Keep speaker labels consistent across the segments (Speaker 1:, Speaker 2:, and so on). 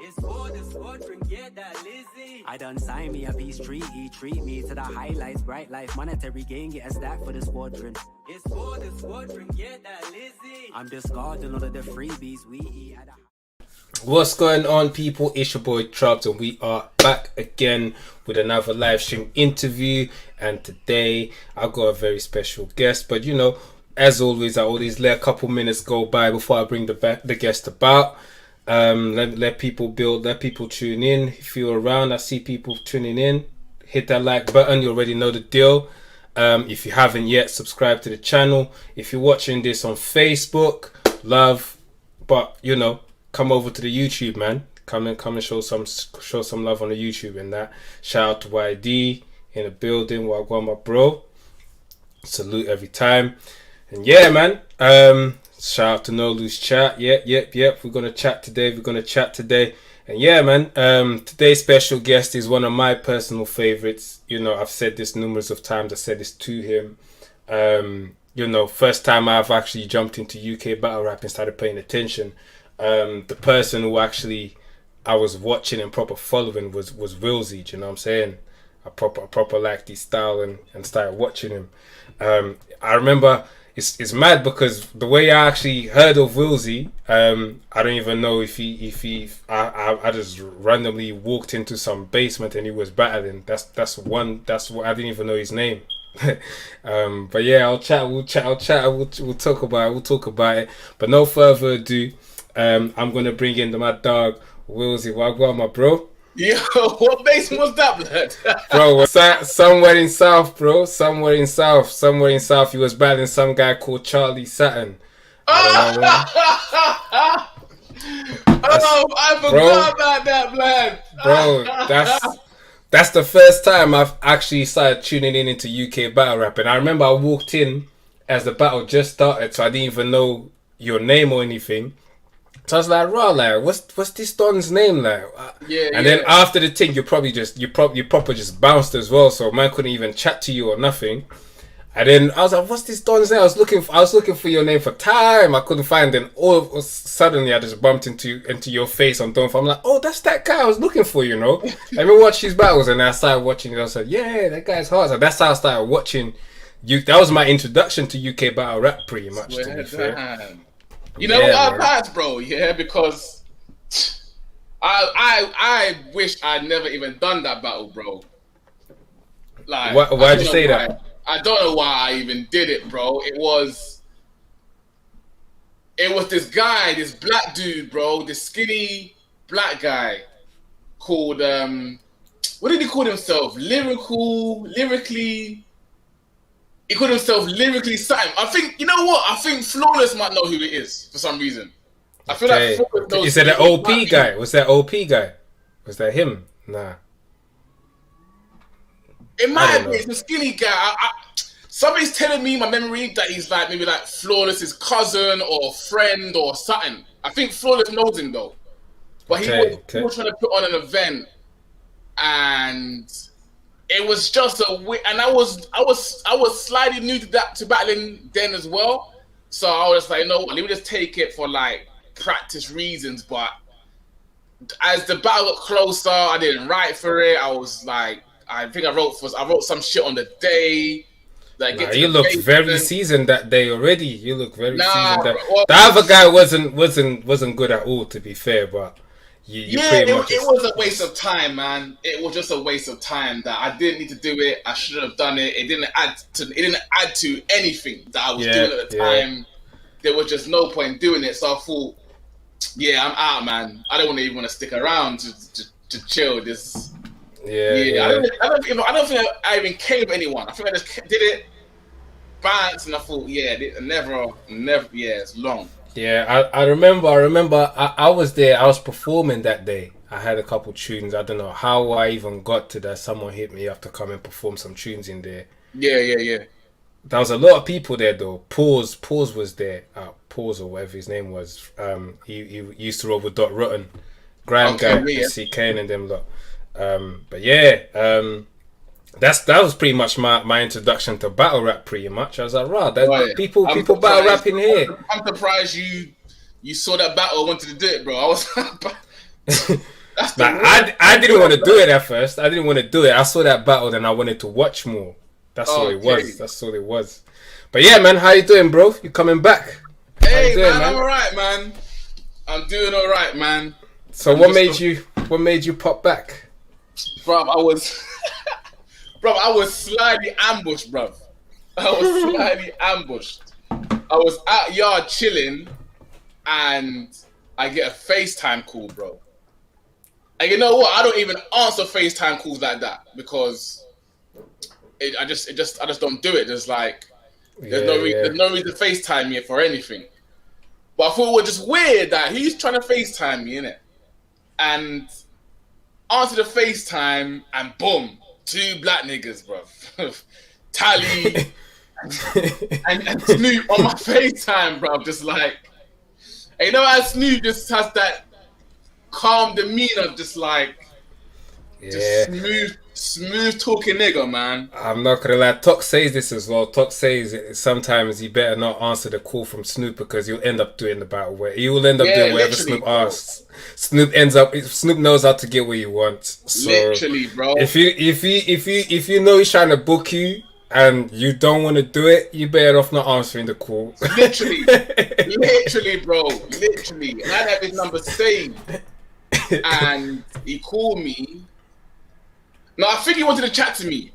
Speaker 1: It's for the squadron, get that Lizzy. I done sign me a piece treaty, treat me to the highlights, bright life, monetary gain, get a stack for the squadron. It's for the squadron, get that Lizzy. I'm discarding all of the freebies we eat at a...
Speaker 2: What's going on, people? It's your boy Trubs, and we are back again with another live stream interview. And today I've got a very special guest, but you know, as always, I always let a couple minutes go by before I bring the guest about. Let people build, let people tune in. If you're around, I see people tuning in. Hit that like button. You already know the deal. If you haven't yet, subscribe to the channel. If you're watching this on Facebook, love, but you know, come over to the YouTube, man. Come and show some love on the YouTube and that. Shout out to YD in the building. Wagwan, my bro. Salute every time. And yeah, man. Shout out to No Loose Chat. Yep. We're gonna chat today. And yeah, man. Today's special guest is one of my personal favorites. You know, I've said this numerous of times. I said this to him. You know, first time I've actually jumped into UK battle rap and started paying attention. The person who actually I was watching and proper following was Willzy. Do you know what I'm saying? I proper liked his style and started watching him. I remember it's mad because the way I actually heard of Willzy, I don't even know if I just randomly walked into some basement and he was battling. That's what I didn't even know his name. But yeah, we'll talk about it. But no further ado, I'm gonna bring in my dog Willzy. Wagwan, my bro.
Speaker 3: Yo, what basement was that, blood?
Speaker 2: Bro, somewhere in South, bro. Somewhere in South. He was battling some guy called Charlie Saturn. I
Speaker 3: forgot about that, blood.
Speaker 2: Bro, that's the first time I've actually started tuning into UK battle rap. And I remember I walked in as the battle just started, so I didn't even know your name or anything. So I was like, raw, like, what's this Don's name, like? Then after the thing, you proper just bounced as well. So man couldn't even chat to you or nothing. And then I was like, what's this Don's name? I was looking for your name for time. I couldn't find it. And suddenly I just bumped into your face on Don. I'm like, oh, that's that guy I was looking for, you know. Let me watch his battles, and I started watching it. I was like, yeah, that guy's hard. So that's how I started watching you. That was my introduction to UK battle rap, pretty much. To be fair.
Speaker 3: You know what I passed, bro? Yeah, because I wish I'd never even done that battle, bro. Like,
Speaker 2: why'd you say that?
Speaker 3: I don't know why I even did it, bro. It was this guy, this black dude, bro, this skinny black guy called what did he call himself? Lyrically. He called himself Lyrically something. I think, you know what? I think Flawless might know who it is for some reason. I feel like Flawless knows.
Speaker 2: Is that the OP guy? Was that OP guy? Was that him? Nah.
Speaker 3: It might have been. It's a skinny guy. Somebody's telling me my memory that he's like maybe like Flawless's cousin or friend or something. I think Flawless knows him though. But he was trying to put on an event, and it was just and I was slightly new to battling then as well. So I was like, no, let me just take it for like practice reasons. But as the battle got closer, I didn't write for it. I was like, I think I wrote some shit on the day. Like,
Speaker 2: you looked very seasoned that day already. You look very seasoned. The other guy wasn't good at all, to be fair, but
Speaker 3: it was a waste of time, man. It was just a waste of time that I didn't need to do it. I should have done it. It didn't add to anything that I was doing at the time. There was just no point doing it. So I thought, yeah, I'm out, man. I don't even want to stick around to chill. This. I don't think I even came with anyone. I think I just did it, bounced, and I thought, never, it's long.
Speaker 2: Yeah, I remember I was there. I was performing that day. I had a couple tunes. I don't know how I even got to that. Someone hit me up to come and perform some tunes in there.
Speaker 3: Yeah.
Speaker 2: There was a lot of people there though. Pause was there. Pause or whatever his name was. He used to roll with Dot Rotten, Grand guy, CK and them lot. But yeah, that was pretty much my introduction to battle rap. Pretty much, I was like, people battle rapping here.
Speaker 3: I'm surprised you saw that battle and wanted to do it, bro. I was That's the
Speaker 2: Like, I didn't want to do it at first. I didn't want to do it. I saw that battle, and I wanted to watch more. That's all it was. That's all it was. But yeah, man, how you doing, bro? You coming back?
Speaker 3: Hey, doing, man, I'm alright, man. I'm doing alright, man.
Speaker 2: So what made you pop back?
Speaker 3: Bruv, I was slightly ambushed, bruv. I was out yard chilling, and I get a FaceTime call, bro. And you know what? I don't even answer FaceTime calls like that because I just don't do it. There's like there's no reason to FaceTime me for anything. But I thought it was just weird that he's trying to FaceTime me, innit? And answer the FaceTime, and boom, 2 black niggas, bro. Tally and Snoop on my FaceTime, bro. Just like, and you know how Snoop just has that calm demeanor, just like, just smooth talking nigga, man.
Speaker 2: I'm not gonna lie. Tok says this as well. Tok says sometimes you better not answer the call from Snoop because you'll end up doing the battle where you will end up doing whatever Snoop asks. Snoop knows how to get what you want. So
Speaker 3: literally, bro.
Speaker 2: If you know he's trying to book you and you don't want to do it, you better off not answering the call.
Speaker 3: Literally, bro. Literally, and I have his number saved, and he called me. No, I think he wanted to chat to me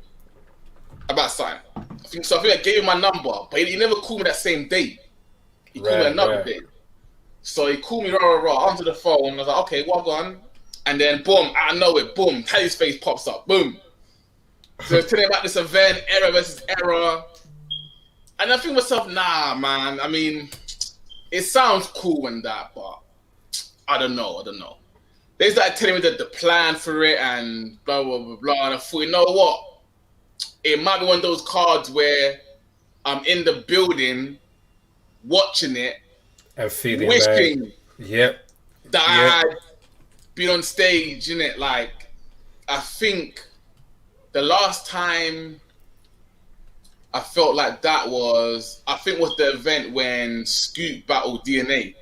Speaker 3: about something. I think I gave him my number, but he never called me that same day. He called me another day. So he called me, onto the phone. I was like, okay, what on? And then, boom, out of nowhere, boom, Tally's face pops up, boom. So he's telling me about this event, error versus error. And I think to myself, nah, man. I mean, it sounds cool and that, but I don't know. They started telling me that the plan for it and blah, blah, blah, blah. And I thought, you know what? It might be one of those cards where I'm in the building watching it
Speaker 2: and feeling
Speaker 3: wishing that I had been on stage, innit? Like, I think the last time I felt like that was the event when Scoop battled DNA.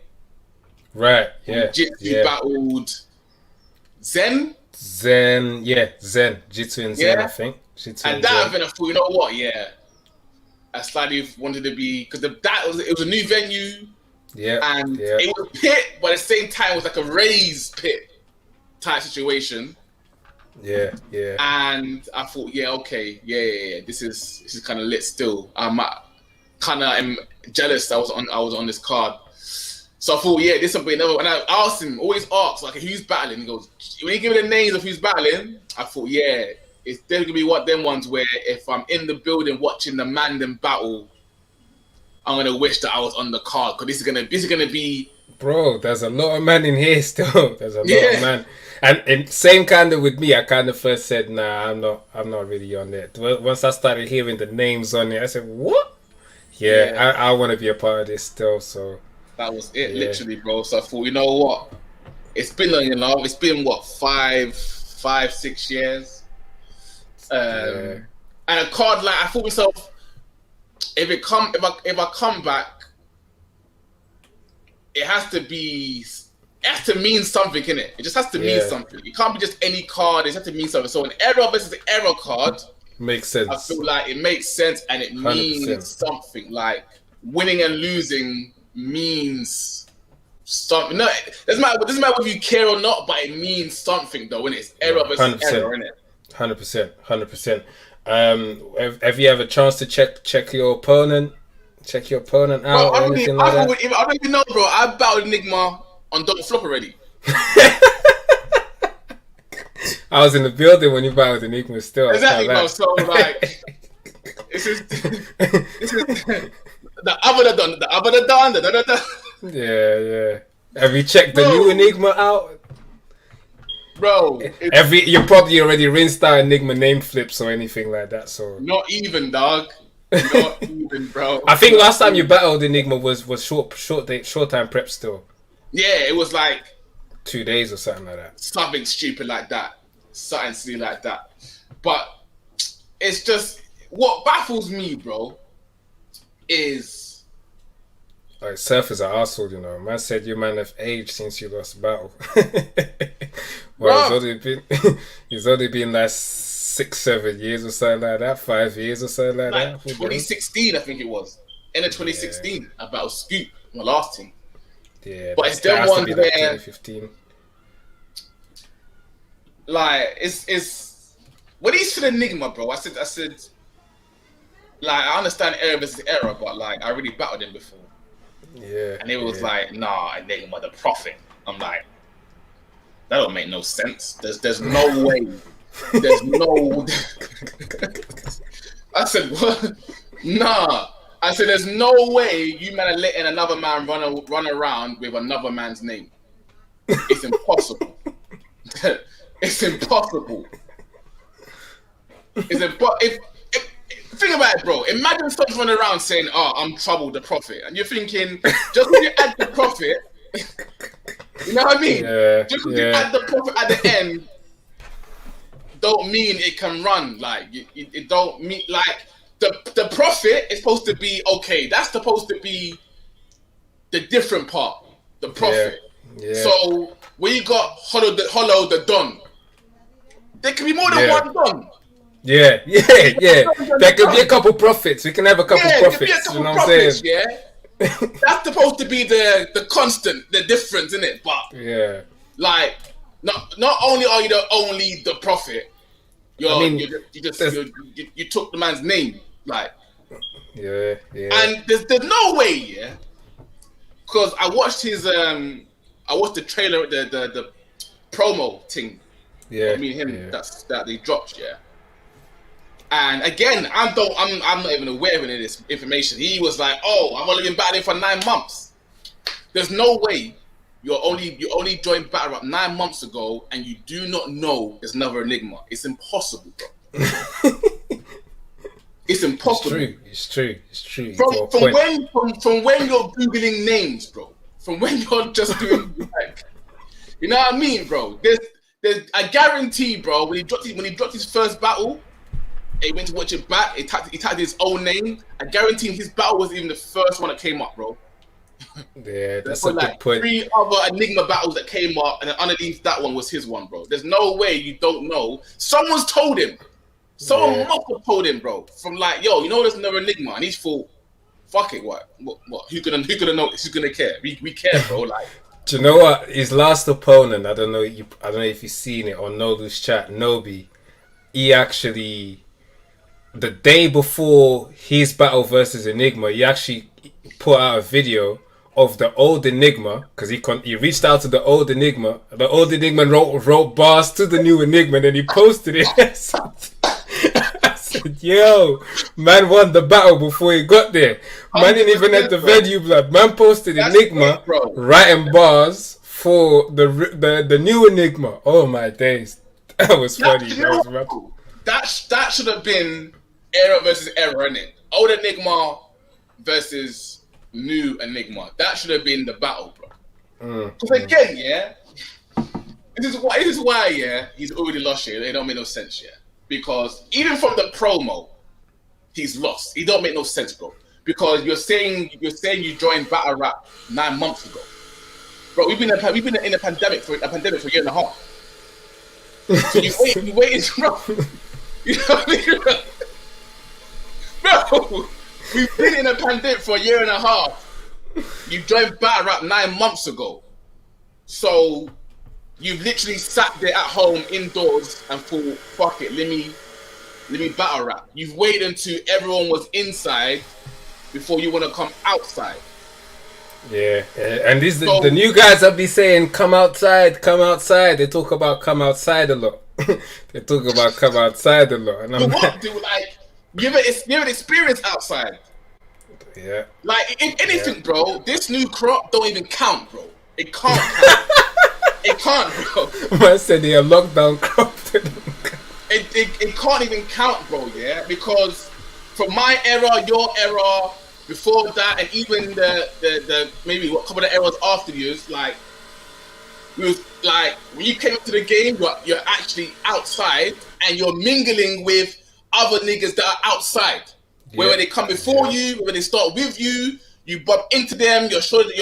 Speaker 2: Right, yeah.
Speaker 3: Jitsu battled Zen.
Speaker 2: Jitsu and Zen, I think.
Speaker 3: And that event, I thought, you know what? Yeah, I slightly wanted to be because it was a new venue.
Speaker 2: Yeah,
Speaker 3: and it was pit, but at the same time, it was like a raised pit type situation.
Speaker 2: Yeah.
Speaker 3: And I thought, yeah. This is kind of lit still. I'm jealous. I was on this card. So I thought, this will be another. And I asked him, always ask, like, who's battling? He goes, when you give me the names of who's battling, I thought, it's definitely gonna be them ones where if I'm in the building watching the man them battle, I'm gonna wish that I was on the card because this is gonna be.
Speaker 2: Bro, there's a lot of man in here still. There's a lot of man, and same kind of with me. I kind of first said, nah, I'm not really on it. Once I started hearing the names on it, I said, what? Yeah. I want to be a part of this still. So. That was
Speaker 3: it, literally, bro. So I thought, you know what? It's been it's been what 5-6 years. And a card like I thought myself, if I come back, it has to mean something, innit? It just has to mean something. It can't be just any card. It has to mean something. So an error versus an error card
Speaker 2: makes sense.
Speaker 3: I feel like it makes sense and it 100%. Means something. Like winning and losing means something. No, it doesn't matter whether you care or not, but it means something though, innit? It's error versus error, innit?
Speaker 2: 100%. Have you ever a chance to check your opponent? Check your opponent out or anything like that?
Speaker 3: I don't even know, bro. I battled Enigma on Don't Flop already.
Speaker 2: I was in the building when you battled Enigma still.
Speaker 3: Exactly, bro. So like, this is the other done.
Speaker 2: Yeah. Have you checked the new Enigma out?
Speaker 3: Bro,
Speaker 2: you probably already rinsed out Enigma name flips or anything like that. So
Speaker 3: not even, dog. Not even, bro.
Speaker 2: I think last time you battled Enigma was short time prep still.
Speaker 3: Yeah, it was like
Speaker 2: 2 days or something like that.
Speaker 3: Something stupid like that. Something silly like that. But it's just what baffles me, bro, is
Speaker 2: like surfers are arsehole, you know. Man said you man have aged since you lost battle. But
Speaker 3: Bruh.
Speaker 2: it's only been like 6-7 years or something like that, 5 years or something like that.
Speaker 3: Like 2016, I think it was. End of 2016, about Scoop, my last team.
Speaker 2: Yeah,
Speaker 3: But it's them
Speaker 2: has to
Speaker 3: ones
Speaker 2: be like
Speaker 3: where
Speaker 2: 2015.
Speaker 3: like it's when he's to the Enigma, bro. I said like I understand error versus error, but like I already battled him before.
Speaker 2: Yeah.
Speaker 3: And it was like, nah, Enigma the Prophet. I'm like, that don't make no sense. There's no way. There's no I said, what? Nah. I said, there's no way you man are letting another man run around with another man's name. It's impossible. It's impossible. It's impossible. Think about it, bro. Imagine someone running around saying, "Oh, I'm Trouble the Prophet," and you're thinking, just when you add the Prophet, you know what I mean?
Speaker 2: Yeah,
Speaker 3: just when you add the Prophet at the end, don't mean it can run. Like it don't mean like the Prophet is supposed to be okay. That's supposed to be the different part, the Prophet.
Speaker 2: Yeah.
Speaker 3: So when you got Hollow the Don, there can be more than one Don.
Speaker 2: Yeah. There could be a couple prophets. We can have a couple prophets. You know what I'm saying?
Speaker 3: Yeah. That's supposed to be the constant, the difference, isn't it? But like, not only are you the prophet, you took the man's name, like.
Speaker 2: Yeah.
Speaker 3: And there's no way, because I watched the trailer, the promo thing.
Speaker 2: Yeah.
Speaker 3: Me and him that they dropped, And again, I'm not even aware of any of this information. He was like, "Oh, I've only been battling for 9 months." There's no way you only joined Battle Rap 9 months ago and you do not know there's another Enigma. It's impossible, bro. It's impossible.
Speaker 2: It's true.
Speaker 3: From when you're googling names, bro. From when you're just doing like, you know what I mean, bro. I guarantee, bro, when he dropped his first battle. He went to watch it back. He typed his own name. I guarantee his battle wasn't even the first one that came up, bro.
Speaker 2: Yeah, that's a good point.
Speaker 3: 3 other Enigma battles that came up, and then underneath that one was his one, bro. There's no way you don't know. Someone's told him. Someone must have told him, bro. From like, yo, you know there's another Enigma, and he's thought, fuck it, what? Who gonna notice? Who's gonna care? We care, bro. Like,
Speaker 2: do you know what? His last opponent, I don't know if you've seen it on Nolu's chat, Nobi. He actually, the day before his battle versus Enigma, he actually put out a video of the old Enigma, because he reached out to the old Enigma. The old Enigma wrote bars to the new Enigma, and then he posted it. I said, yo, man won the battle before he got there. Man didn't even at the venue, blood. Man posted Enigma, writing bars for the new Enigma. Oh my days. That was funny.
Speaker 3: That should have been error versus error, innit? Old Enigma versus new Enigma. That should have been the battle, bro. Because again, this is why, he's already lost here. It don't make no sense, because even from the promo, he's lost. It don't make no sense, bro. Because you're saying you joined Battle Rap 9 months ago, bro. We've been in a pandemic for a year and a half. So you waited, bro. You know what I mean? Bro, we've been in a pandemic for a year and a half. You joined Battle Rap 9 months ago. So you've literally sat there at home indoors and thought, fuck it, let me battle rap. You've waited until everyone was inside before you want to come outside. Yeah,
Speaker 2: and the new guys that be saying come outside. They talk about come outside a lot. They talk about come outside a lot. And I'm
Speaker 3: what, dude? Like, you have an experience outside.
Speaker 2: Yeah.
Speaker 3: Like, if anything, bro, this new crop don't even count, bro. It can't count. It can't, bro.
Speaker 2: Man said they are lockdown crop.
Speaker 3: It can't even count, bro, because from my era, your era, before that, and even the maybe a couple of eras after yours, like, it was like when you came into the game, you're actually outside and you're mingling with other niggas that are outside. Where they come before you, when they start with you, you bump into them, you're shoulder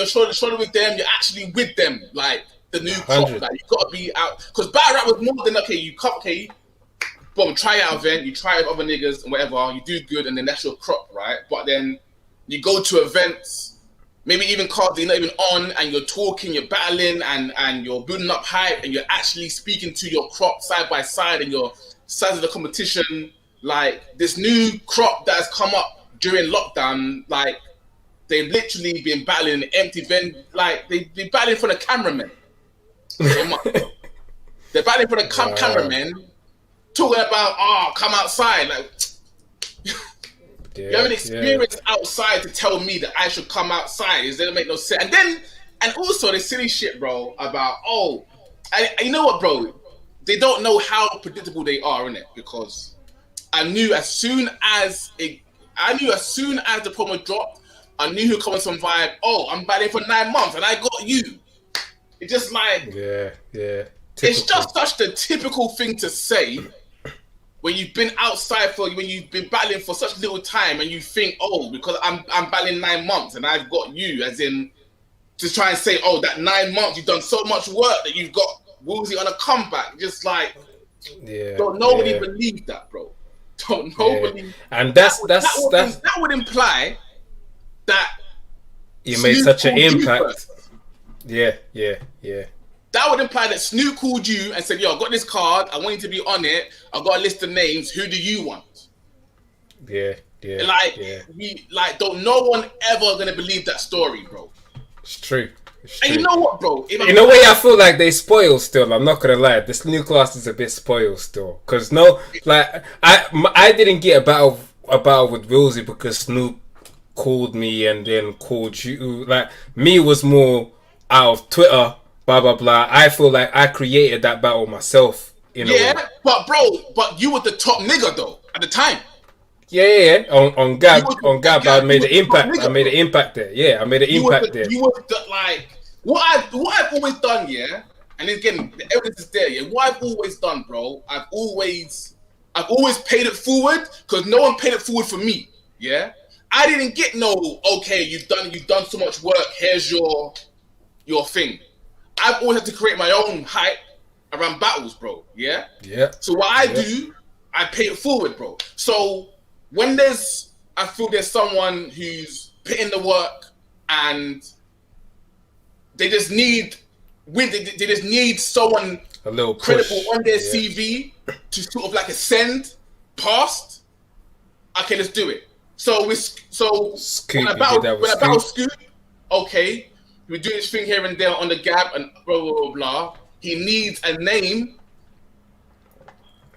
Speaker 3: with them, you're actually with them. Like, the new crop. Like you gotta be out because battle rap was more than you come, boom, try out event, you try with other niggas and whatever, you do good, and then that's your crop, right? But then you go to events, maybe even cards you're not even on, and you're talking, you're battling, and you're building up hype, and you're actually speaking to your crop side by side, and your sides of the competition. Like this new crop that has come up during lockdown, like they've literally been battling an empty venue, like they've been battling for the cameramen. They're battling for the cameramen, talking about come outside. Like you have an experience outside to tell me that I should come outside. It doesn't make no sense. And also the silly shit, bro, about and you know what, bro? They don't know how predictable they are, innit? Because I knew as soon as the promo dropped, I knew who'd come on some vibe. I'm battling for 9 months and I got you. It's just like typical. It's just such the typical thing to say when you've been outside when you've been battling for such little time and you think, because I'm battling 9 months and I've got you, as in to try and say, that 9 months you've done so much work that you've got Willzy on a comeback. Just like don't nobody believe that, bro. Don't nobody.
Speaker 2: And
Speaker 3: that would imply that
Speaker 2: you made such an impact. Yeah.
Speaker 3: That would imply that Snoop called you and said, I got this card, I want you to be on it, I've got a list of names, who do you want?
Speaker 2: Yeah.
Speaker 3: Don't no one ever gonna believe that story, bro.
Speaker 2: It's true.
Speaker 3: And you know what, bro?
Speaker 2: In a way, I feel like they spoil still. I'm not gonna lie. This new class is a bit spoiled still. Cause I didn't get a battle with Willzy because Snoop called me and then called you. Like me was more out of Twitter. Blah blah blah. I feel like I created that battle myself.
Speaker 3: But you were the top nigga though at the time.
Speaker 2: Yeah. On Gab, I made an impact. I made an impact there. Yeah, I made an impact there.
Speaker 3: You were what I've always done, and again the evidence is there. What I've always done, bro. I've always paid it forward because no one paid it forward for me. Yeah, I didn't get you've done so much work. Here's your thing. I've always had to create my own hype around battles, bro. Yeah. So what I do, I pay it forward, bro. So when I feel there's someone who's put in the work and they just need someone
Speaker 2: a little
Speaker 3: credible on their CV to sort of like ascend past. Okay, let's do it. So when I battle Scoop, okay, we do this thing here and there on the Gab and blah blah blah blah. He needs a name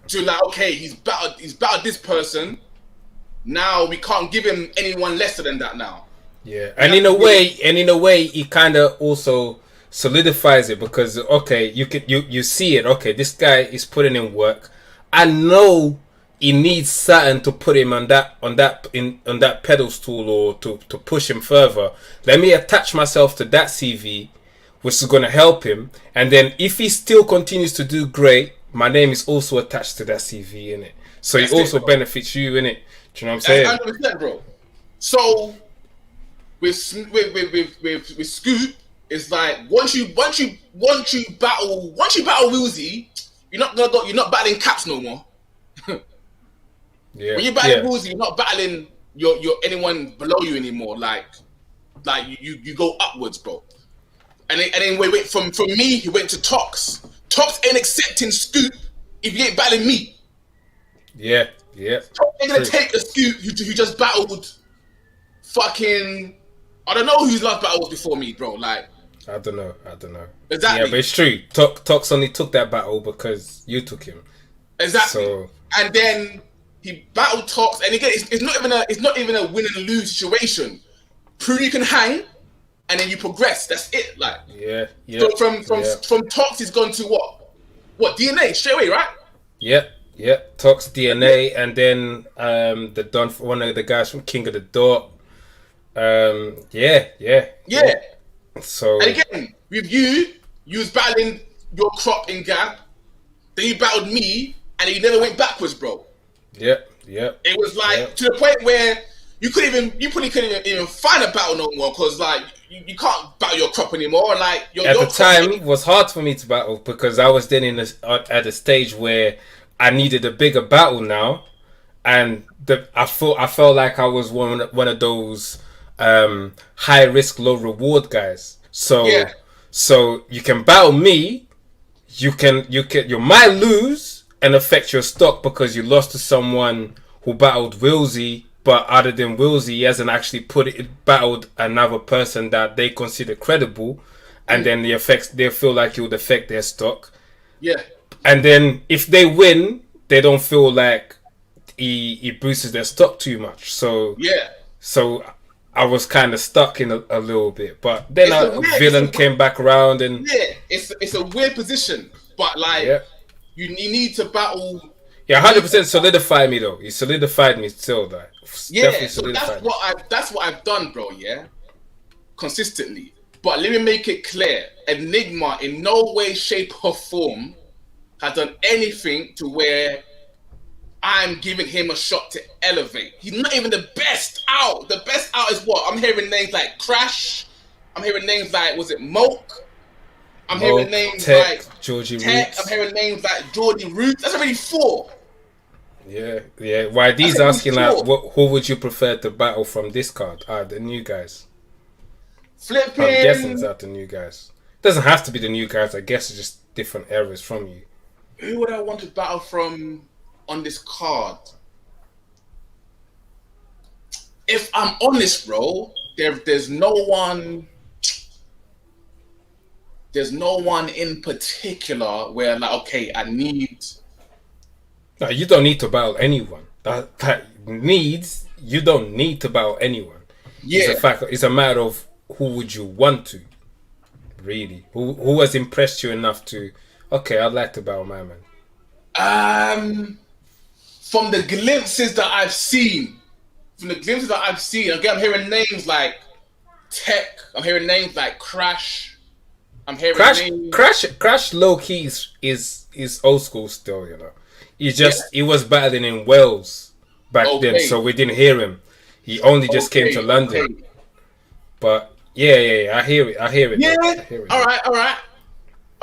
Speaker 3: to he's battled this person. Now we can't give him anyone lesser than that now.
Speaker 2: Yeah, and in a way, he kind of also solidifies it because you see it. Okay, this guy is putting in work. I know he needs something to put him on that pedestal or to push him further. Let me attach myself to that CV, which is going to help him. And then if he still continues to do great, my name is also attached to that CV, innit? So it also benefits you, innit? Do you know what I'm saying?
Speaker 3: 100%, bro. So with Scoop, it's like once you battle Willzy, you're not battling Caps no more. When you battle Willzy, you're not battling your anyone below you anymore. Like you go upwards, bro. And then wait from me, he went to Tox. Tox ain't accepting Scoop if you ain't battling me.
Speaker 2: Yeah.
Speaker 3: Tox ain't gonna take a Scoop who just battled fucking. I don't know whose last battle was before me, bro. Like
Speaker 2: I don't know.
Speaker 3: Exactly.
Speaker 2: Yeah, but it's true. Tox only took that battle because you took him.
Speaker 3: Exactly.
Speaker 2: So...
Speaker 3: And then he battled Tox, and again, it's not even a win and lose situation. Prove you can hang, and then you progress. That's it. Like So from Tox, he's gone to what DNA straight away, right?
Speaker 2: Yeah. Tox, DNA, and then the Don, one of the guys from King of the Dot. Yeah. So
Speaker 3: and again, with you was battling your crop in Gab, then you battled me, and you never went backwards, bro.
Speaker 2: Yeah.
Speaker 3: It was like to the point where you probably couldn't even find a battle no more because like you can't battle your crop anymore. Like
Speaker 2: At
Speaker 3: your
Speaker 2: the
Speaker 3: crop,
Speaker 2: time, it was hard for me to battle because I was then at a stage where I needed a bigger battle now, and I felt like I was one of those high risk, low reward guys.
Speaker 3: yeah,
Speaker 2: So you can battle me, you might lose and affect your stock because you lost to someone who battled Willzy, but other than Willzy, he hasn't actually battled another person that they consider credible, and then they feel like it would affect their stock.
Speaker 3: yeah.
Speaker 2: And then if they win, they don't feel like he boosts their stock too much.
Speaker 3: Yeah.
Speaker 2: So I was kind of stuck in a little bit. But then a villain came back around and
Speaker 3: yeah, it's a weird position, but like
Speaker 2: yeah.
Speaker 3: you need to battle.
Speaker 2: Yeah, 100% solidified me though. He solidified me still. That
Speaker 3: Yeah, so that's what I've done, bro. Yeah, consistently. But let me make it clear: Enigma, in no way, shape, or form, has done anything to where I'm giving him a shot to elevate. He's not even the best out. The best out is what? I'm hearing names like Crash. I'm hearing names like, was it Moke? I'm hearing names
Speaker 2: Tech,
Speaker 3: like
Speaker 2: Georgie
Speaker 3: Tech.
Speaker 2: Roots.
Speaker 3: I'm hearing names like Geordie Roots. That's already 4.
Speaker 2: Yeah. YD's asking like, who would you prefer to battle from this card? The new guys.
Speaker 3: Flipping.
Speaker 2: I'm guessing it's the new guys. Doesn't have to be the new guys. I guess it's just different eras from you.
Speaker 3: Who would I want to battle from on this card? If I'm honest, bro, there's no one. There's no one in particular where like, okay, I need.
Speaker 2: No, you don't need to battle anyone. You don't need to battle anyone.
Speaker 3: Yeah.
Speaker 2: It's a fact. It's a matter of who would you want to. Really, who has impressed you enough to? Okay, I'd like to battle my man.
Speaker 3: From the glimpses that I've seen, again, I'm hearing names like Tech. I'm hearing names like Crash. I'm hearing
Speaker 2: Crash. Low key is old school still. You know, he was battling in Wales back then, so we didn't hear him. He only just came to London. Okay. But yeah, I hear it.
Speaker 3: Yeah. All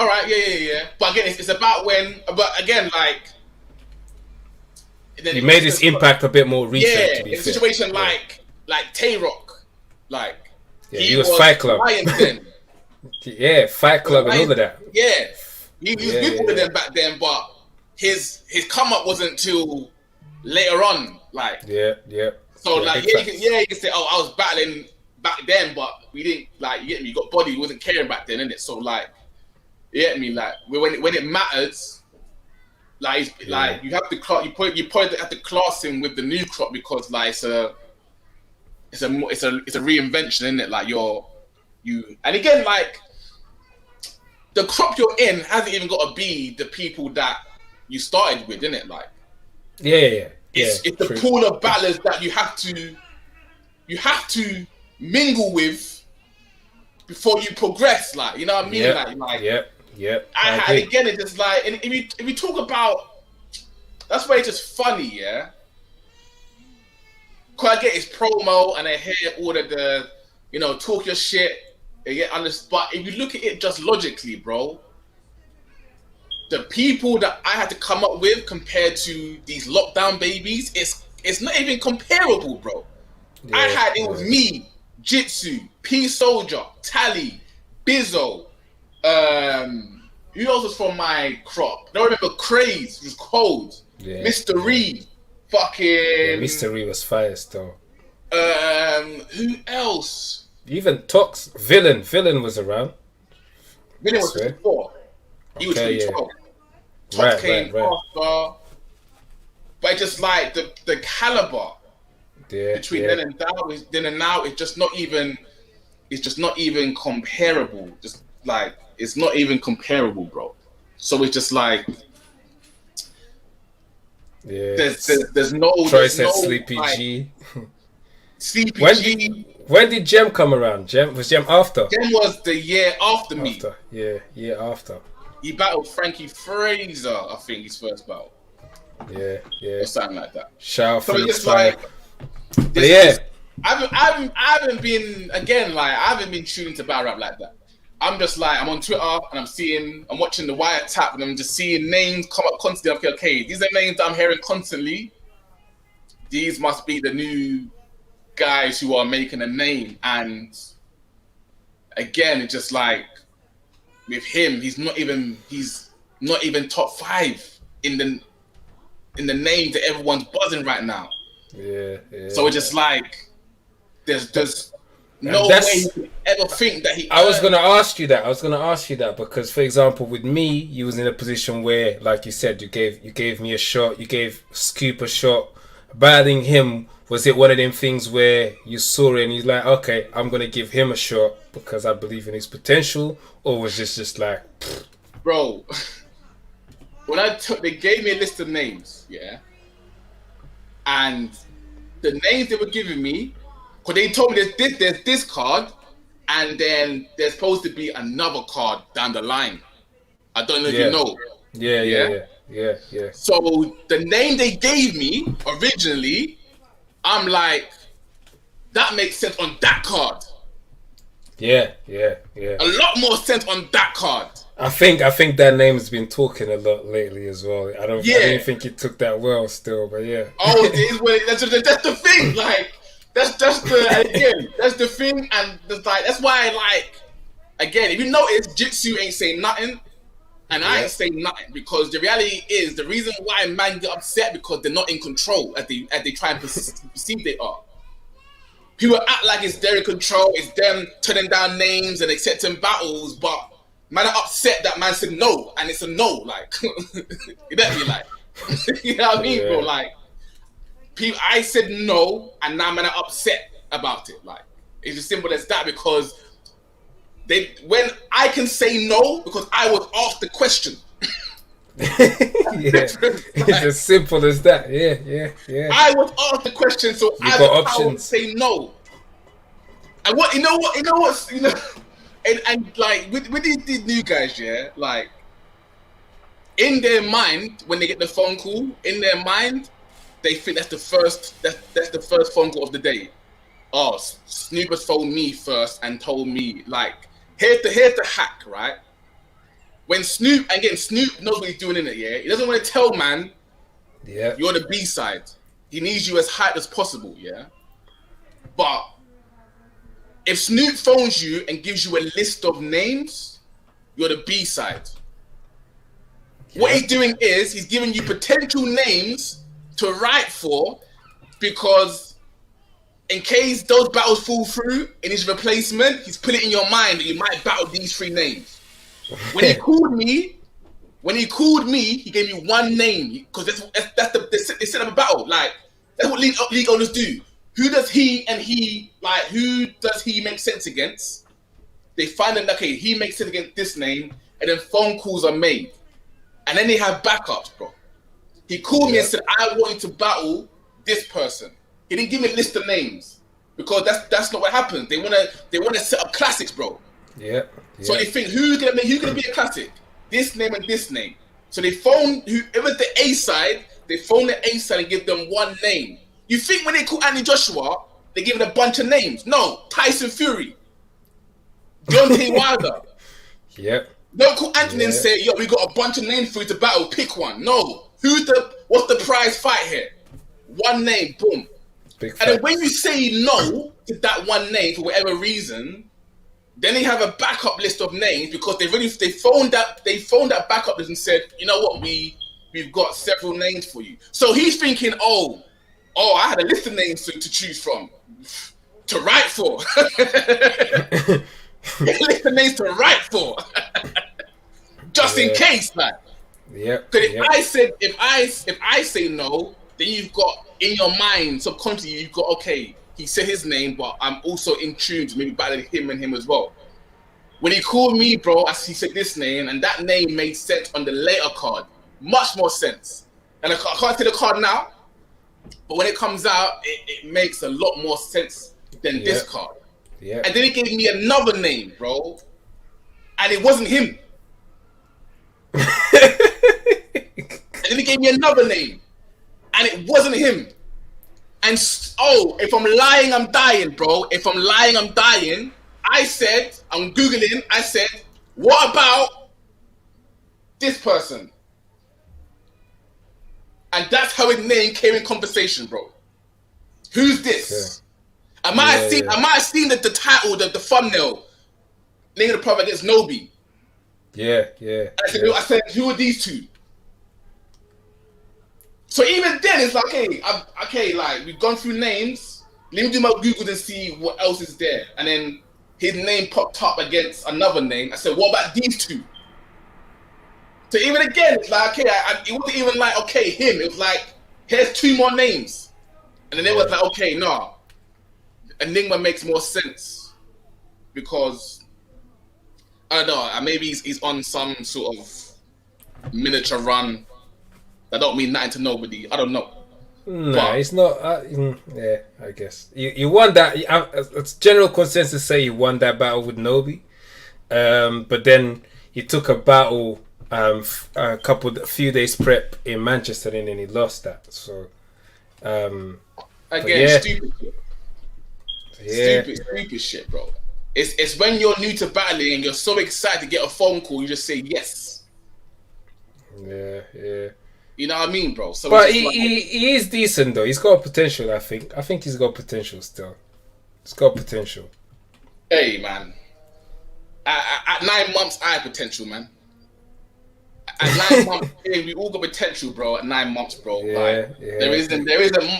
Speaker 3: right. Yeah. But again, it's about when. But again, like.
Speaker 2: He made his impact a bit more recent.
Speaker 3: Yeah,
Speaker 2: to be
Speaker 3: in a situation like Tay-Rock, like
Speaker 2: he was Fight Club. Yeah, Fight Club and all of that.
Speaker 3: Yeah, he was with all of them back then, but his come up wasn't till later on. Like
Speaker 2: yeah.
Speaker 3: So like you can say, oh, I was battling back then, but we didn't like. You get me? You got body. You wasn't caring back then, innit? So like, you get me? Like when it matters. Like you have to you probably have to class him with the new crop because like it's a reinvention, isn't it? Like you and again like the crop you're in hasn't even got to be the people that you started with, isn't it? Like it's the pool of battlers that you have to mingle with before you progress. Like you know what I mean?
Speaker 2: Yeah.
Speaker 3: And again, it's just like, and if you talk about, that's why it's just funny, yeah. Cause I get his promo and I hear all of the, talk your shit. But if you look at it just logically, bro, the people that I had to come up with compared to these lockdown babies, it's not even comparable, bro.
Speaker 2: Yeah,
Speaker 3: it was me, Jitsu, P Soldier, Tally, Bizzo. Who else was from my crop? I don't remember. Craze was cold.
Speaker 2: Yeah,
Speaker 3: Mr. Reed, fucking.
Speaker 2: Yeah, Mr. Reed was fire still.
Speaker 3: Who else?
Speaker 2: Even Tox Villain was around.
Speaker 3: Villain was 24. He was 12.
Speaker 2: Right.
Speaker 3: After. But just like the caliber between then and now, it's just not even comparable. Just like it's not even comparable, bro. So it's just like there's no
Speaker 2: Troy said Sleepy G.
Speaker 3: Sleepy G.
Speaker 2: When did Gem come around? Was Gem after?
Speaker 3: Gem was the year after me.
Speaker 2: Yeah, year after.
Speaker 3: He battled Frankie Fraser, I think, his first battle.
Speaker 2: Yeah.
Speaker 3: Or something like that.
Speaker 2: Shout out
Speaker 3: so
Speaker 2: Felix
Speaker 3: it's like, I haven't been again like I haven't been tuning to battle rap like that. I'm just like I'm on Twitter and I'm watching the Wire Tap and I'm just seeing names come up constantly. Okay, these are names that I'm hearing constantly. These must be the new guys who are making a name. And again, it's just like with him, he's not even top 5 in the names that everyone's buzzing right now.
Speaker 2: Yeah.
Speaker 3: So it's just like there's no way you could ever think that he.
Speaker 2: I was gonna ask you that because, for example, with me, you was in a position where, like you said, you gave me a shot, you gave Scoop a shot. Battling him, was it one of them things where you saw it and he's like, okay, I'm gonna give him a shot because I believe in his potential, or was this just like,
Speaker 3: bro? When they gave me a list of names, yeah, and the names they were giving me. Because they told me there's this card, and then there's supposed to be another card down the line. I don't know if you know.
Speaker 2: Yeah.
Speaker 3: So the name they gave me originally, I'm like, that makes sense on that card.
Speaker 2: Yeah.
Speaker 3: A lot more sense on that card.
Speaker 2: I think that name has been talking a lot lately as well. I don't think it took that well still, but yeah.
Speaker 3: Oh, it is that's the thing, like. That's the thing, and that's why again, if you notice, Jitsu ain't saying nothing, and I ain't saying nothing because the reality is the reason why man get upset because they're not in control as they try and perceive they are. People act like they're in control, it's them turning down names and accepting battles, but man are upset that man said no, and it's a no, like you get me, like you know what I mean, bro, like. I said no, and now I'm upset about it. Like it's as simple as that because when I can say no because I was asked the question.
Speaker 2: It's as simple as that. Yeah.
Speaker 3: I was asked the question, so I have the power to say no. And and like with these new guys, yeah, like in their mind when they get the phone call, in their mind. They think that's the first phone call of the day. Oh, Snoop has phoned me first and told me like, here's the hack, right? When Snoop knows what he's doing in it, yeah. He doesn't want to tell man, you're the B side. He needs you as hyped as possible, yeah. But if Snoop phones you and gives you a list of names, you're the B side. Yeah. What he's doing is he's giving you potential names to write for, because in case those battles fall through in his replacement, he's put it in your mind that you might battle these 3 names. When he called me, he gave me one name because they set up a battle. Like that's what league owners do. Who does he make sense against? They find that okay, he makes sense against this name, and then phone calls are made, and then they have backups, bro. He called me and said, I want you to battle this person. He didn't give me a list of names because that's not what happens. They wanna set up classics, bro. Yeah. So they think who's gonna be a classic? This name and this name. So they phone whoever's the A side, they phone the A side and give them one name. You think when they call Anthony Joshua, they give it a bunch of names? No, Tyson Fury, Deontay Wilder. Yep. Don't call Anthony and say, yo, we got a bunch of names for you to battle, pick one. No. What's the prize fight here? One name, boom. And then when you say no to that one name for whatever reason, then they have a backup list of names because they phoned that backup list and said, you know what, we've got several names for you. So he's thinking, oh, I had a list of names to choose from, to write for. A list of names to write for, just in case, man. Yeah. Because if I say no, then you've got in your mind subconsciously you've got okay, he said his name, but I'm also in tune to maybe battling him as well. When he called me, bro, he said this name, and that name made sense on the later card, much more sense. And I can't say the card now, but when it comes out, it makes a lot more sense than this card. Yeah. And then he gave me another name, bro, and it wasn't him. And then he gave me another name, and it wasn't him. And if I'm lying, I'm dying, bro. If I'm lying, I'm dying. I said, I'm Googling, I said, what about this person? And that's how his name came in conversation, bro. Who's this? I might have seen the title, the thumbnail, name of the prophet against Nobi.
Speaker 2: Yeah.
Speaker 3: I said, who are these two? So even then, it's like, okay, like we've gone through names. Let me do my Google and see what else is there. And then his name popped up against another name. I said, what about these two? So even again, it's like, okay, it wasn't even like, okay, him. It was like, here's two more names. And then it was like, okay, no. Enigma makes more sense. Because, I don't know, maybe he's on some sort of miniature run. That don't mean nothing to nobody. I don't know.
Speaker 2: No, it's not. Yeah, I guess you won that. It's general consensus say you won that battle with Nobi, but then you took a battle a few days prep in Manchester and then he lost that. So
Speaker 3: again, stupid shit. Stupid shit, bro. It's when you're new to battling and you're so excited to get a phone call, you just say yes.
Speaker 2: Yeah.
Speaker 3: You know what I mean, bro? So
Speaker 2: but he is decent though. He's got potential. I think he's got potential still. He's got potential.
Speaker 3: Hey man, at 9 months I have potential, man. At 9 months, we all got potential, bro. At 9 months, bro. There isn't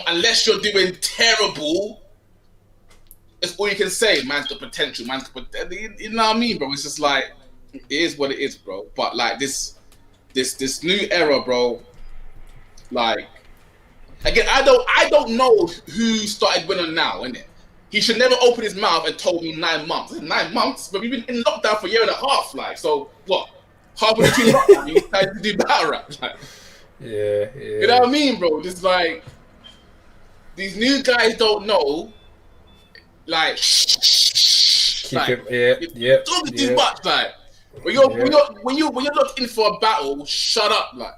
Speaker 3: unless you're doing terrible. That's all you can say. Man's got potential. You know what I mean, bro? It's just like it is what it is, bro. But like this new era, bro. Like again, I don't know who started winning now, innit? He should never open his mouth and told me 9 months. 9 months, but we've been in lockdown for a year and a half. Like, so what? Halfway between lockdown, you decided to do battle rap. Like,
Speaker 2: yeah.
Speaker 3: You know what I mean, bro? Just like these new guys don't know. Like,
Speaker 2: keep
Speaker 3: like,
Speaker 2: it. Yeah.
Speaker 3: Talking too much, like. When you're looking for a battle, shut up, like.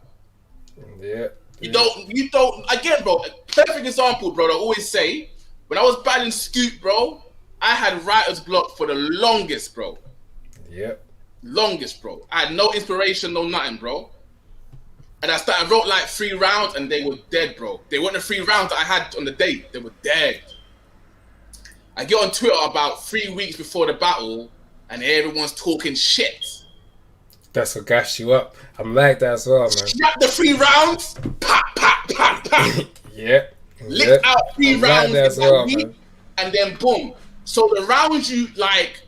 Speaker 2: Yeah.
Speaker 3: You don't. Again, bro. Perfect example, bro. I always say when I was battling Scoop, bro, I had writer's block for the longest, bro.
Speaker 2: Yep.
Speaker 3: Longest, bro. I had no inspiration, no nothing, bro. And I wrote like 3 rounds, and they were dead, bro. They weren't the 3 rounds that I had on the day. They were dead. I get on Twitter about 3 weeks before the battle, and everyone's talking shit.
Speaker 2: That's what gassed you up. I'm like that as well, man.
Speaker 3: Snap the 3 rounds, pop.
Speaker 2: Yeah.
Speaker 3: Licked out 3 rounds
Speaker 2: like
Speaker 3: in that week, and then boom. So the rounds you like,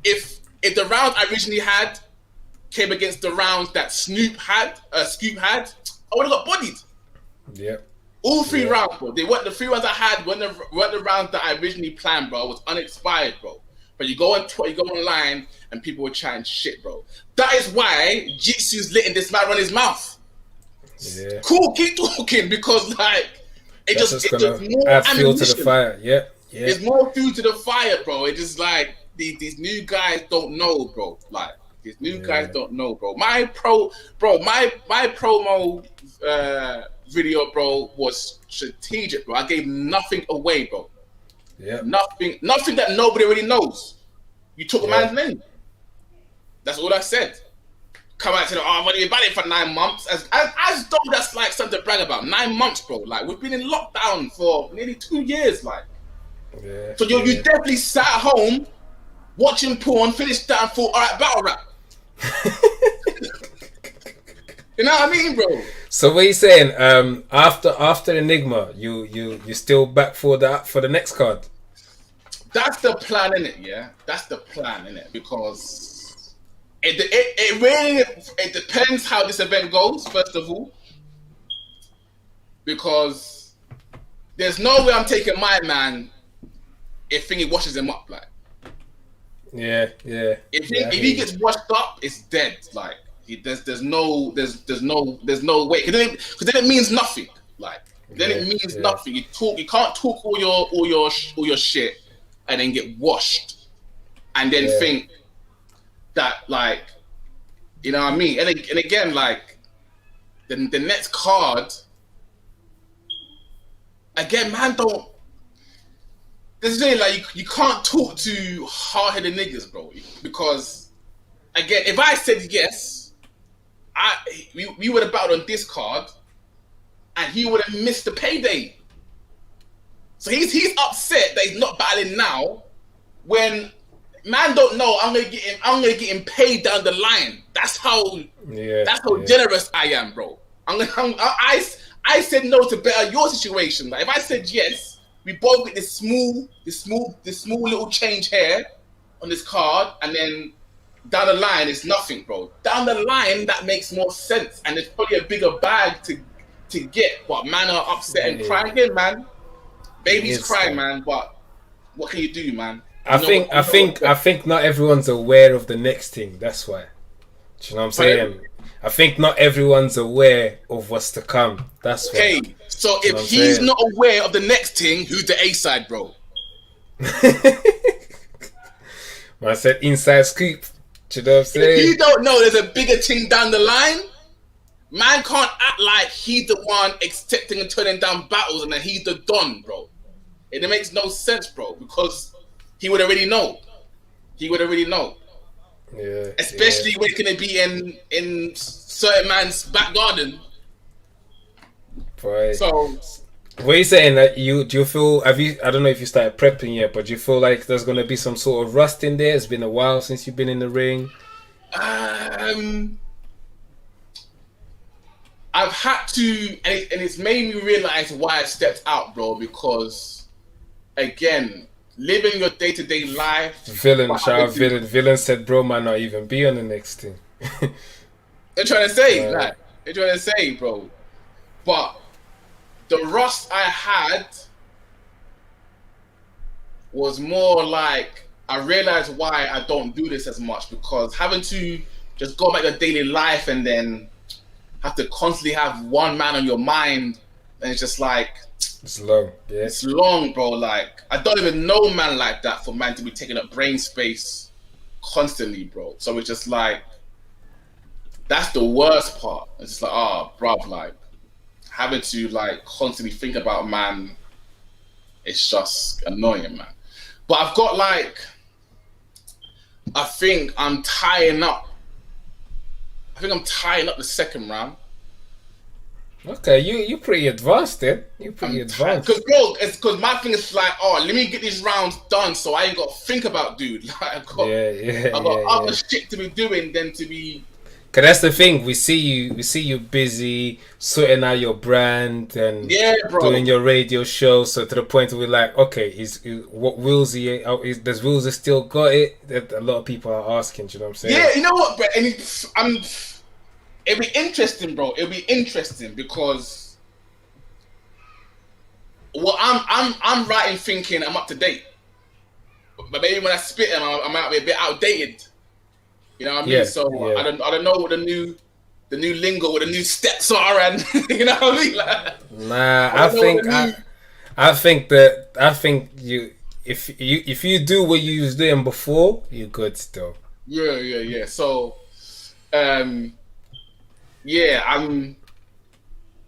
Speaker 3: if the round I originally had came against the rounds that Scoop had, I would have got bodied.
Speaker 2: Yep.
Speaker 3: All 3 rounds, bro. They weren't the 3 rounds I had. weren't the rounds that I originally planned, bro. It was unexpired, bro. But you go on Twitter, you go online, and people were chatting shit, bro. That is why Jitsu's letting this man run his mouth.
Speaker 2: Yeah.
Speaker 3: Cool, keep talking, because like it's just more
Speaker 2: add fuel
Speaker 3: ammunition.
Speaker 2: to the fire. Yeah.
Speaker 3: It's more fuel to the fire, bro. It's just like these new guys don't know, bro. Like these new guys don't know, bro. My promo video, bro, was strategic, bro. I gave nothing away, bro.
Speaker 2: Yeah.
Speaker 3: Nothing that nobody already knows. You took a man's name. That's all I said. Come out and say, I'm only batting for 9 months. As though that's like something to brag about. 9 months, bro. Like we've been in lockdown for nearly 2 years, like.
Speaker 2: Yeah.
Speaker 3: So you definitely sat at home watching porn, finished that and thought, all right, battle rap. You know what I mean, bro?
Speaker 2: So what are you saying? After Enigma, you still back for the next card?
Speaker 3: That's the plan, innit? Yeah, that's the plan, innit? Because it really depends how this event goes. First of all, because there's no way I'm taking my man if Thingy washes him up, like.
Speaker 2: Yeah.
Speaker 3: If he gets washed up, it's dead. Like there's no way. Because then it means nothing. Like then it means nothing. You can't talk all your shit and then get washed, and then think that like, you know what I mean. And again, like the next card. again, man, don't. This is it, like you can't talk to hard-headed niggas, bro. Because again, if I said yes, we would have battled on discard, and he would have missed the payday. So he's upset that he's not battling now, when man don't know I'm gonna get him paid down the line. That's how generous I am, bro. I said no to better your situation. Like if I said yes, we both get this small little change here on this card, and then down the line it's nothing, bro. Down the line that makes more sense, and there's probably a bigger bag to get. But man are upset and crying again, man. Babies cry, man. But what can you do, man?
Speaker 2: I think not everyone's aware of the next thing. That's why. Do you know what I'm saying? I think not everyone's aware of what's to come. That's why.
Speaker 3: Okay, so if he's not aware of the next thing, who's the A side, bro?
Speaker 2: I said inside scoop. Do you know what I'm saying?
Speaker 3: If you don't know there's a bigger thing down the line, man can't act like he's the one accepting and turning down battles and then he's the don, bro. It makes no sense, bro, because he would already know.
Speaker 2: Yeah.
Speaker 3: Especially when it's gonna be in certain man's back garden.
Speaker 2: Boy.
Speaker 3: So
Speaker 2: what are you saying? That do you feel, I don't know if you started prepping yet, but do you feel like there's gonna be some sort of rust in there? It's been a while since you've been in the ring.
Speaker 3: I've had to, and it's made me realize why I stepped out, bro, because again, living your day-to-day life.
Speaker 2: Villain said, bro, might not even be on the next thing.
Speaker 3: They're trying to say, bro. But the rust I had was more like, I realized why I don't do this as much, because having to just go back to daily life and then have to constantly have one man on your mind, and it's just like,
Speaker 2: it's long, yeah.
Speaker 3: It's long, bro. Like, I don't even know man like that for man to be taking up brain space constantly, bro. So it's just like, that's the worst part. It's just like, bruv, like, having to like constantly think about man, it's just annoying, man. But I've got like, I think I'm tying up the second round.
Speaker 2: Okay, you're pretty advanced then. You're pretty advanced.
Speaker 3: Because bro, it's because my thing is like, let me get these rounds done so I ain't got to think about, dude. Like, I've got other shit to be doing than to be.
Speaker 2: Cause that's the thing. We see you busy sorting out your brand and doing your radio show. So to the point where we're like, okay, what Willzy? Does Willzy still got it? That a lot of people are asking. Do you know what I'm saying?
Speaker 3: Yeah, you know what, bro? And it'll be interesting, bro. It'll be interesting because I'm writing, thinking I'm up to date, but maybe when I spit them, I might be a bit outdated. You know what I mean? So I don't know what the new lingo, what the new steps are, and you know what I mean? Like,
Speaker 2: nah, I think you if you do what you was doing before, you're good still.
Speaker 3: Yeah. So, I'm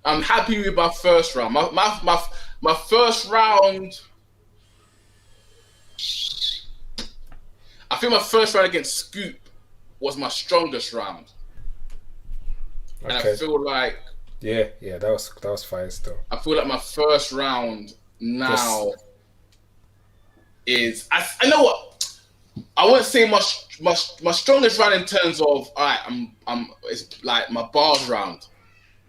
Speaker 3: happy with my first round. My first round. I think my first round against Scoop was my strongest round. And I feel like
Speaker 2: that was fine still. I
Speaker 3: feel like my first round now is I know what I wouldn't say my strongest round in terms of it's like my bars round,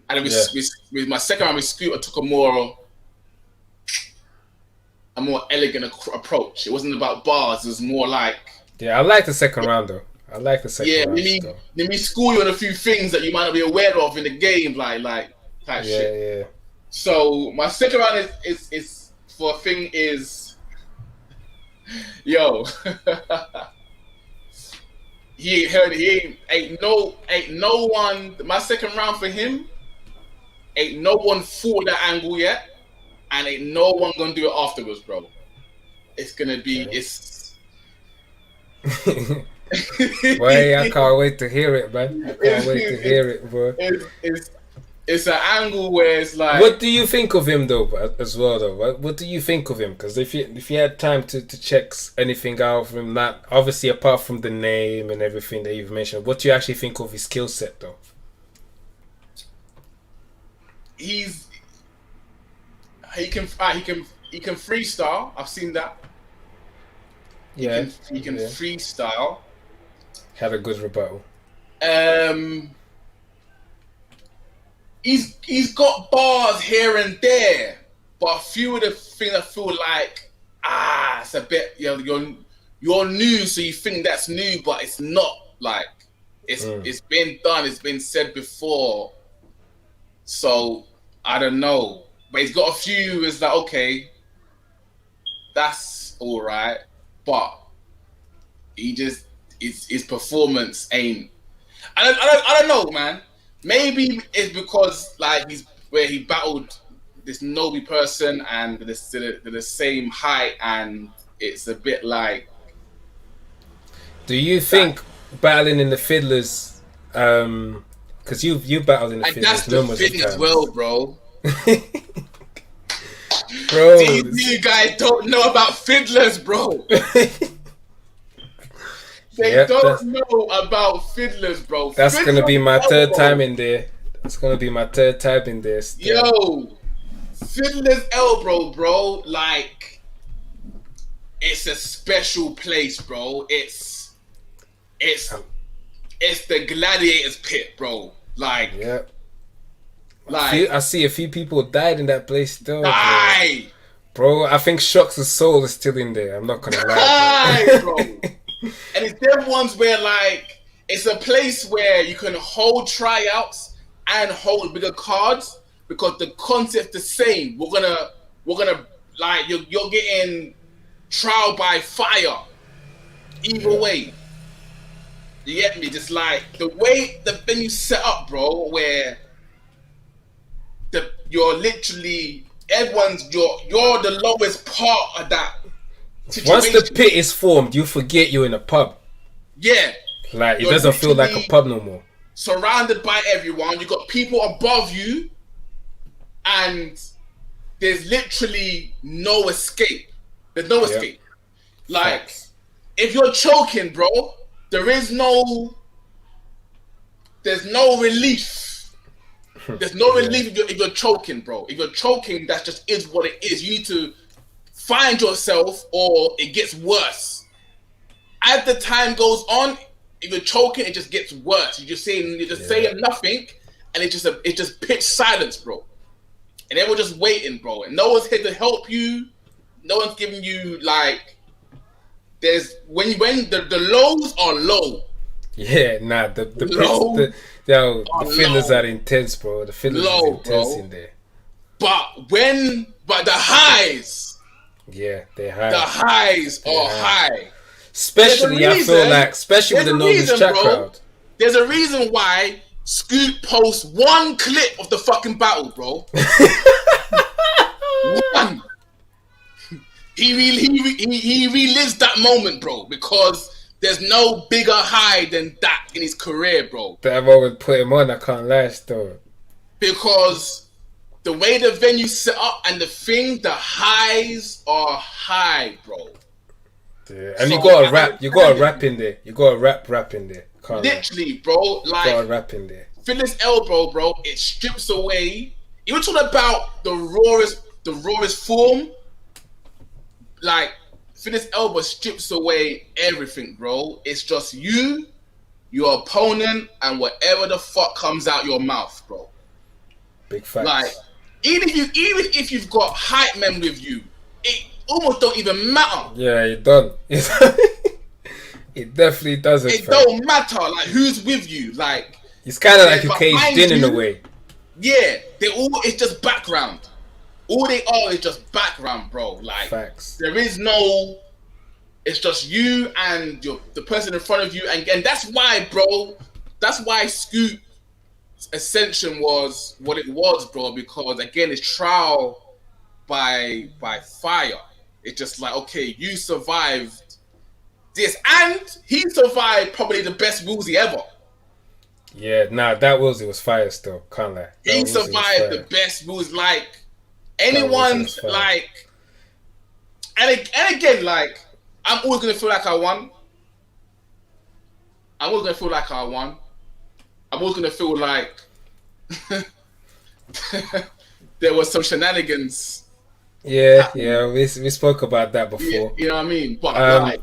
Speaker 3: and with my second round with Scoot I took a more elegant approach. It wasn't about bars. It was more like
Speaker 2: I like the second round though. I like the second round.
Speaker 3: Let me school you on a few things that you might not be aware of in the game, like type shit. Yeah. So my second round is for a thing is, yo, he ain't no one. My second round for him, ain't no one fought that angle yet, and ain't no one gonna do it afterwards, bro. It's gonna be
Speaker 2: Boy, I can't wait to hear it, man. I can't wait to hear it, bro.
Speaker 3: it's an angle where it's like.
Speaker 2: What do you think of him though, as well though? What do you think of him? Because if you had time to check anything out from him, not obviously apart from the name and everything that you've mentioned, what do you actually think of his skill set though?
Speaker 3: He can freestyle. I've seen that. He can freestyle.
Speaker 2: Had a good rebuttal.
Speaker 3: He's got bars here and there, but a few of the things I feel like it's a bit you're new, so you think that's new, but it's not. Like it's been done, it's been said before. So I don't know, but he's got a few. It's like okay, that's all right, but he just his performance ain't. I don't know, man. Maybe it's because like he's where he battled this Nobi person and they're the same height, and it's a bit like.
Speaker 2: Do you think battling in the Fiddlers? Because you battled in the Fiddlers.
Speaker 3: That's the thing as well, bro.
Speaker 2: Bro,
Speaker 3: you guys don't know about Fiddlers, bro. They don't know about Fiddlers, bro.
Speaker 2: That's going to be my third time in there. That's going to be my third time in there. Still.
Speaker 3: Yo, Fiddler's Elbow, bro. Like, it's a special place, bro. It's the gladiators pit, bro. Like,
Speaker 2: yeah. Like, I see a few people died in that place still. Bro, I think Shock's soul is still in there. I'm not going to lie,
Speaker 3: bro. And it's them ones where like it's a place where you can hold tryouts and hold bigger cards because the concept's the same. We're gonna like you're getting trial by fire either way. You get me? Just like the way the venue set up, bro, where you're literally everyone's you're the lowest part of that. Situation.
Speaker 2: Once the pit is formed, you forget you're in a pub.
Speaker 3: Yeah.
Speaker 2: Like, it doesn't feel like a pub no more.
Speaker 3: Surrounded by everyone. You got people above you. And there's literally no escape. There's no escape. Like, if you're choking, bro, there's no relief. There's no relief if you're choking, bro. If you're choking, that just is what it is. You need to find yourself or it gets worse. As the time goes on, if you're choking, it just gets worse. You're just saying nothing, and it just pitch silence, bro. And then we're just waiting, bro. And no one's here to help you. No one's giving you like. There's when the lows are low.
Speaker 2: Yeah, nah. The Fiddlers are intense, bro. The Fiddlers are intense in there.
Speaker 3: But the highs.
Speaker 2: Yeah, they're high.
Speaker 3: The highs are high.
Speaker 2: Especially, I feel like, especially with the Novice chat crowd.
Speaker 3: There's a reason why Scoot posts one clip of the fucking battle, bro. One. He relives that moment, bro, because there's no bigger high than that in his career, bro.
Speaker 2: That moment put him on, I can't lie, still.
Speaker 3: Because the way the venue set up and the highs are high, bro.
Speaker 2: Yeah. And so, you got a rap in there. You got a rap in there.
Speaker 3: Literally, bro. Like,
Speaker 2: you got a rap in there.
Speaker 3: Fiddler's Elbow, bro, it strips away. You were talking about the rawest form. Like, Fiddler's Elbow strips away everything, bro. It's just you, your opponent, and whatever the fuck comes out your mouth, bro.
Speaker 2: Big facts.
Speaker 3: Like, even if you've got hype men with you, it almost don't even matter.
Speaker 2: Yeah, it don't. It definitely doesn't.
Speaker 3: It don't matter like who's with you. Like,
Speaker 2: it's kind of like you caged in a way.
Speaker 3: Yeah, it's just background. All they are is just background, bro. Like,
Speaker 2: facts.
Speaker 3: There is no. It's just you and the person in front of you, and that's why, bro. That's why Scoot Ascension was what it was, bro, because again it's trial by fire. It's just like, okay, you survived this, and he survived probably the best Willzy ever.
Speaker 2: Yeah, nah, that Willzy was fire still. Can't lie. That
Speaker 3: He
Speaker 2: Willzy was
Speaker 3: survived the
Speaker 2: fire.
Speaker 3: best rules. Like
Speaker 2: That Willzy
Speaker 3: anyone,
Speaker 2: was fire.
Speaker 3: like, and again, like, I'm always gonna feel like I won. I'm always gonna feel like I won. I'm always gonna feel like there was some shenanigans.
Speaker 2: Yeah,
Speaker 3: happening.
Speaker 2: yeah, we spoke about that before.
Speaker 3: You know what I mean? But
Speaker 2: Um,
Speaker 3: like,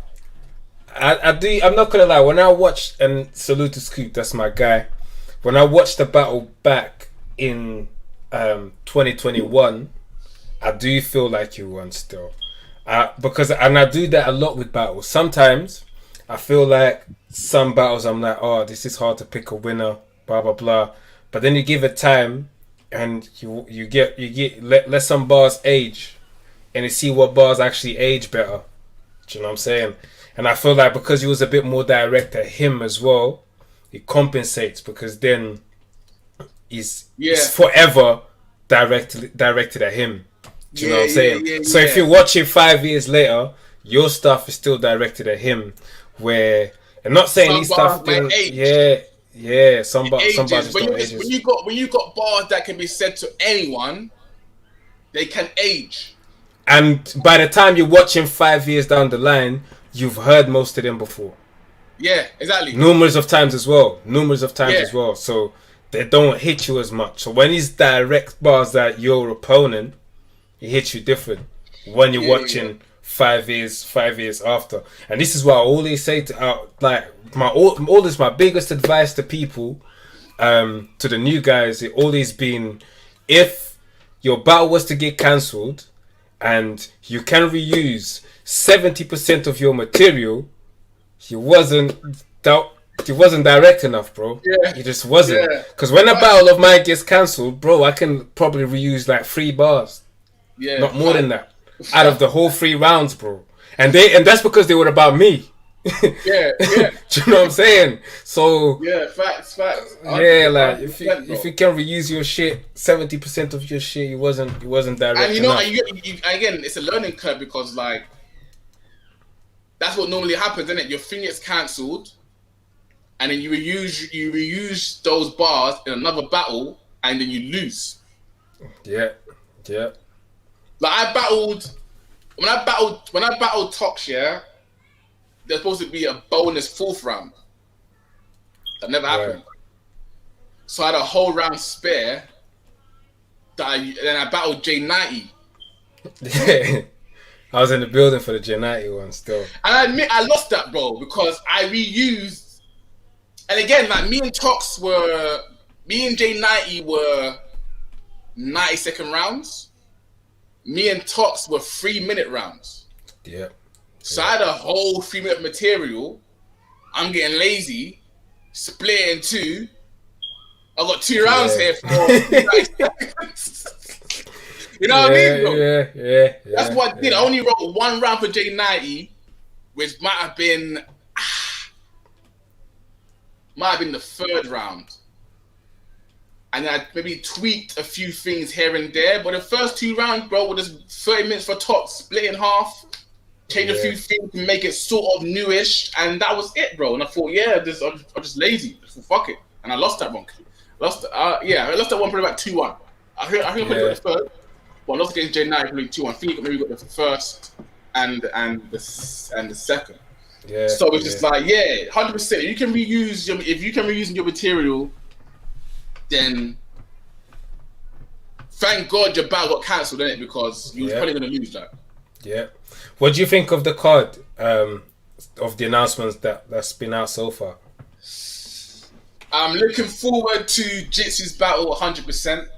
Speaker 2: I do. I'm not gonna lie. When I watched and salute to Scoop, that's my guy. When I watched the battle back in 2021, I do feel like you won still. Because I do that a lot with battles. Sometimes I feel like some battles I'm like, oh, this is hard to pick a winner, blah blah blah. But then you give it time, and you get let some bars age, and you see what bars actually age better. Do you know what I'm saying? And I feel like because he was a bit more direct at him as well, it compensates because then it's forever directed at him. Do you know what I'm saying? So if you watch it 5 years later, your stuff is still directed at him. Where I'm not saying his stuff didn't. Yeah. Some bars just don't age.
Speaker 3: When you got bars that can be said to anyone, they can age.
Speaker 2: And by the time you're watching 5 years down the line, you've heard most of them before.
Speaker 3: Yeah, exactly.
Speaker 2: Numerous of times as well. So they don't hit you as much. So when he's direct bars at your opponent, it hits you different when you're watching 5 years after. And this is what I always say to my biggest advice to people, to the new guys, it always been, if your battle was to get cancelled and you can reuse 70% of your material, he wasn't direct enough, bro.
Speaker 3: Yeah.
Speaker 2: He just wasn't. Because when a battle of mine gets cancelled, bro, I can probably reuse like 3 bars.
Speaker 3: Yeah.
Speaker 2: Not more than that. Out of the whole 3 rounds, bro. And that's because they were about me.
Speaker 3: Yeah.
Speaker 2: Do you know what I'm saying? So
Speaker 3: facts.
Speaker 2: Yeah, like if you can reuse your shit, 70% of your shit, it wasn't direct.
Speaker 3: And you know,
Speaker 2: enough.
Speaker 3: again, it's a learning curve because like that's what normally happens, isn't it? Your thing gets cancelled, and then you reuse those bars in another battle, and then you lose.
Speaker 2: Yeah.
Speaker 3: Like when I battled Tox, there's supposed to be a bonus 4th round. That never happened. So I had a whole round spare. Then I battled J90.
Speaker 2: I was in the building for the J90 one still.
Speaker 3: And I admit I lost that, bro, because I reused. And again, like me and J90 were 90-second rounds. Me and Tox were 3-minute rounds.
Speaker 2: Yeah.
Speaker 3: So I had a whole 3-minute material. I'm getting lazy. Split it in 2. I got 2 rounds here for 90 seconds. You know what I mean, bro?
Speaker 2: Yeah.
Speaker 3: That's what I did. I only wrote 1 round for J90, which might have been the 3rd round. And I maybe tweaked a few things here and there. But the first 2 rounds, bro, were just 30 minutes for Tox, split in half, change a few things to make it sort of newish, and that was it, bro. And I thought, I'm just lazy. So fuck it. And I lost that one. I lost that one probably about 2-1. I think I probably got the 3rd. But I lost against J9 probably 2-1. I think maybe got the 1st and the 2nd.
Speaker 2: Yeah.
Speaker 3: So it's just like 100%. If you can reuse your material, then thank God your battle got cancelled, innit? Because you was probably gonna lose that.
Speaker 2: Yeah. What do you think of the card? Of the announcements that's been out so far?
Speaker 3: I'm looking forward to Jitsu's battle 100%.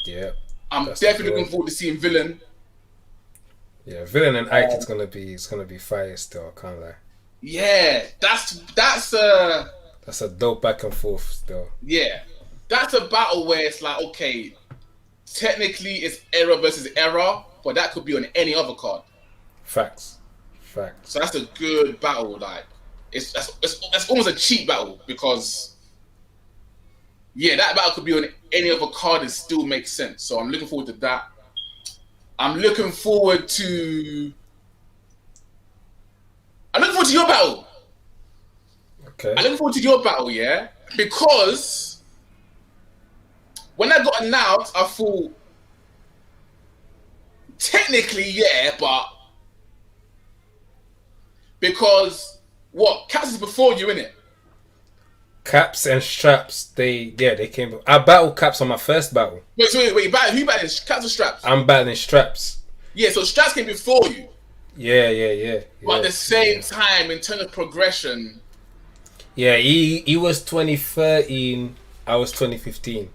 Speaker 2: Yeah.
Speaker 3: I'm definitely looking forward to seeing Villain.
Speaker 2: Yeah, Villain and Ike, it's gonna be fire still, I can't lie.
Speaker 3: Yeah, that's
Speaker 2: a dope back and forth still.
Speaker 3: Yeah. That's a battle where it's like, okay, technically it's error versus error, but that could be on any other card.
Speaker 2: Facts.
Speaker 3: So that's a good battle. Like, it's almost a cheap battle because, that battle could be on any other card and still make sense. So I'm looking forward to that. I'm looking forward to your battle.
Speaker 2: Okay.
Speaker 3: I'm looking forward to your battle, yeah? Because when I got announced, I thought, technically, yeah, but because Caps is before you, innit?
Speaker 2: Caps and Straps, they came. I battled Caps on my first battle.
Speaker 3: Wait, who battling Caps or Straps?
Speaker 2: I'm battling Straps.
Speaker 3: Yeah, so Straps came before you.
Speaker 2: Yeah.
Speaker 3: But at the same time, in terms of progression.
Speaker 2: Yeah, he was 2013, I was 2015.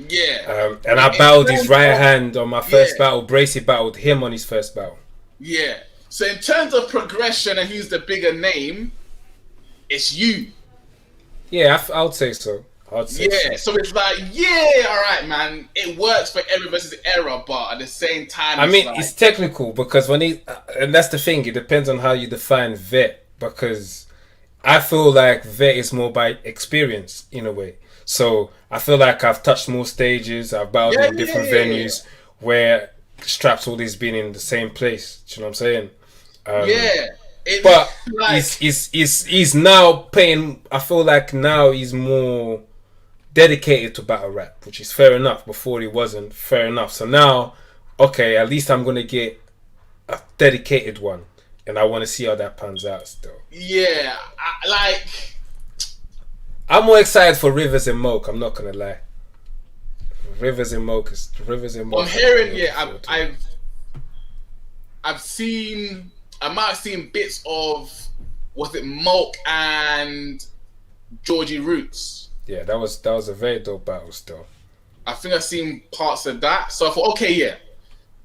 Speaker 3: Yeah.
Speaker 2: And I battled his right hand on my first battle. Bracey battled him on his first battle.
Speaker 3: Yeah. So in terms of progression and who's the bigger name, it's you.
Speaker 2: Yeah, I would say so. So
Speaker 3: it's like, all right, man. It works for error versus error, but at the same time,
Speaker 2: it's technical because and that's the thing. It depends on how you define vet. Because I feel like vet is more by experience in a way. So I feel like I've touched more stages. I've battled in different venues where Straps always been in the same place. Do you know what I'm saying? But he's now paying. I feel like now he's more dedicated to battle rap, which is fair enough. Before he wasn't, fair enough. So now, okay, at least I'm gonna get a dedicated one, and I want to see how that pans out. Still, I'm more excited for Rivers and Moke. I'm not gonna lie. Rivers and Moke.
Speaker 3: I'm hearing, I've seen. I might have seen bits of, was it Moke and Georgie Roots?
Speaker 2: Yeah, that was a very dope battle still.
Speaker 3: I think I've seen parts of that. So I thought, okay,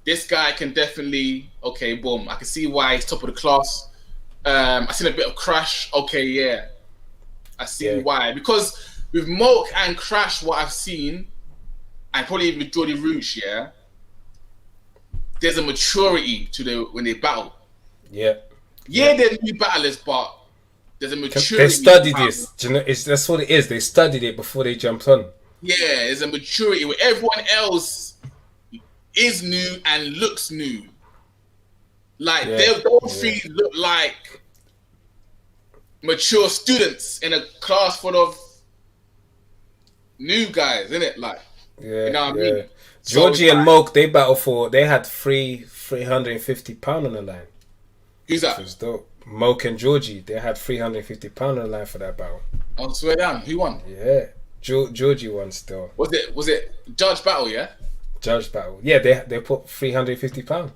Speaker 3: this guy can definitely, boom. I can see why he's top of the class. I seen a bit of Crash. I see why. Because with Moke and Crash, what I've seen, and probably even with Geordie Roots, there's a maturity to when they battle. They're new battlers, but there's a maturity.
Speaker 2: They studied this. Do you know, that's what it is. They studied it before they jumped on.
Speaker 3: Yeah, there's a maturity where everyone else is new and looks new. Like those three look like mature students in a class full of new guys, innit? Like, you know what I mean?
Speaker 2: Georgie and Moke, they had £350 on the line.
Speaker 3: Who's that?
Speaker 2: Which was dope. Moke and Georgie, they had £350 on the line for that battle.
Speaker 3: I swear down, who won?
Speaker 2: Yeah, Georgie won still.
Speaker 3: Was it judge battle? Yeah,
Speaker 2: judge battle. Yeah, they put £350.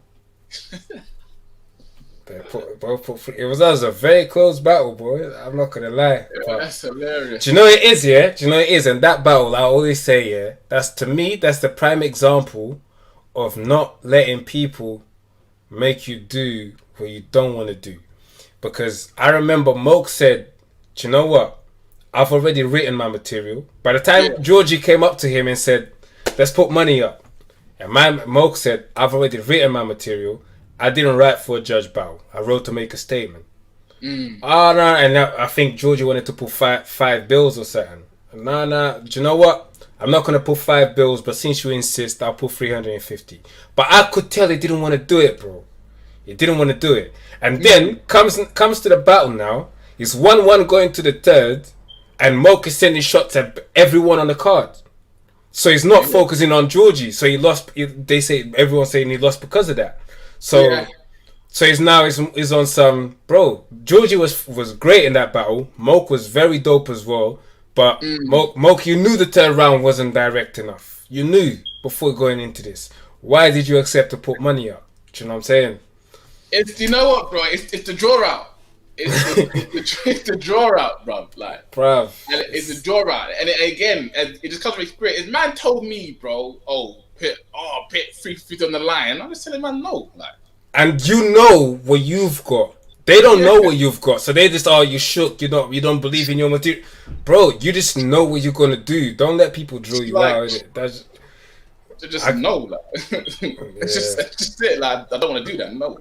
Speaker 2: It was a very close battle, boy. I'm not gonna lie.
Speaker 3: That's hilarious.
Speaker 2: Do you know it is? Yeah, do you know it is? And that battle, I always say, that's the prime example of not letting people make you do what you don't want to do. Because I remember Moke said, do you know what? I've already written my material. By the time Georgie came up to him and said, let's put money up. And Moke said, I've already written my material. I didn't write for a judge battle. I wrote to make a statement. And I think Georgie wanted to put five bills or something. Do you know what? I'm not going to put 5 bills, but since you insist, I'll put 350. But I could tell he didn't want to do it, bro. He didn't want to do it. And then comes to the battle now. It's 1-1 going to the third, and Moke is sending shots at everyone on the card. So he's not focusing on Georgie. So he lost. Everyone's saying he lost because of that. So he's on some, bro. Georgie was great in that battle. Moke was very dope as well. But Moke, you knew the turnaround wasn't direct enough. You knew before going into this. Why did you accept to put money up? Do you know what I'm saying?
Speaker 3: You know what, bro? It's the draw out. It's the draw out, bro. Like,
Speaker 2: bruv.
Speaker 3: It's the draw out. And it just comes from experience. If man told me, bro, put 350 on the line, I'm just telling man no. Like,
Speaker 2: and you know what you've got. They don't know what you've got, so they just you shook. You don't believe in your material, bro. You just know what you're gonna do. Don't let people drill you out. That's
Speaker 3: no. Like, it's just it. Like, I don't want to do that. No.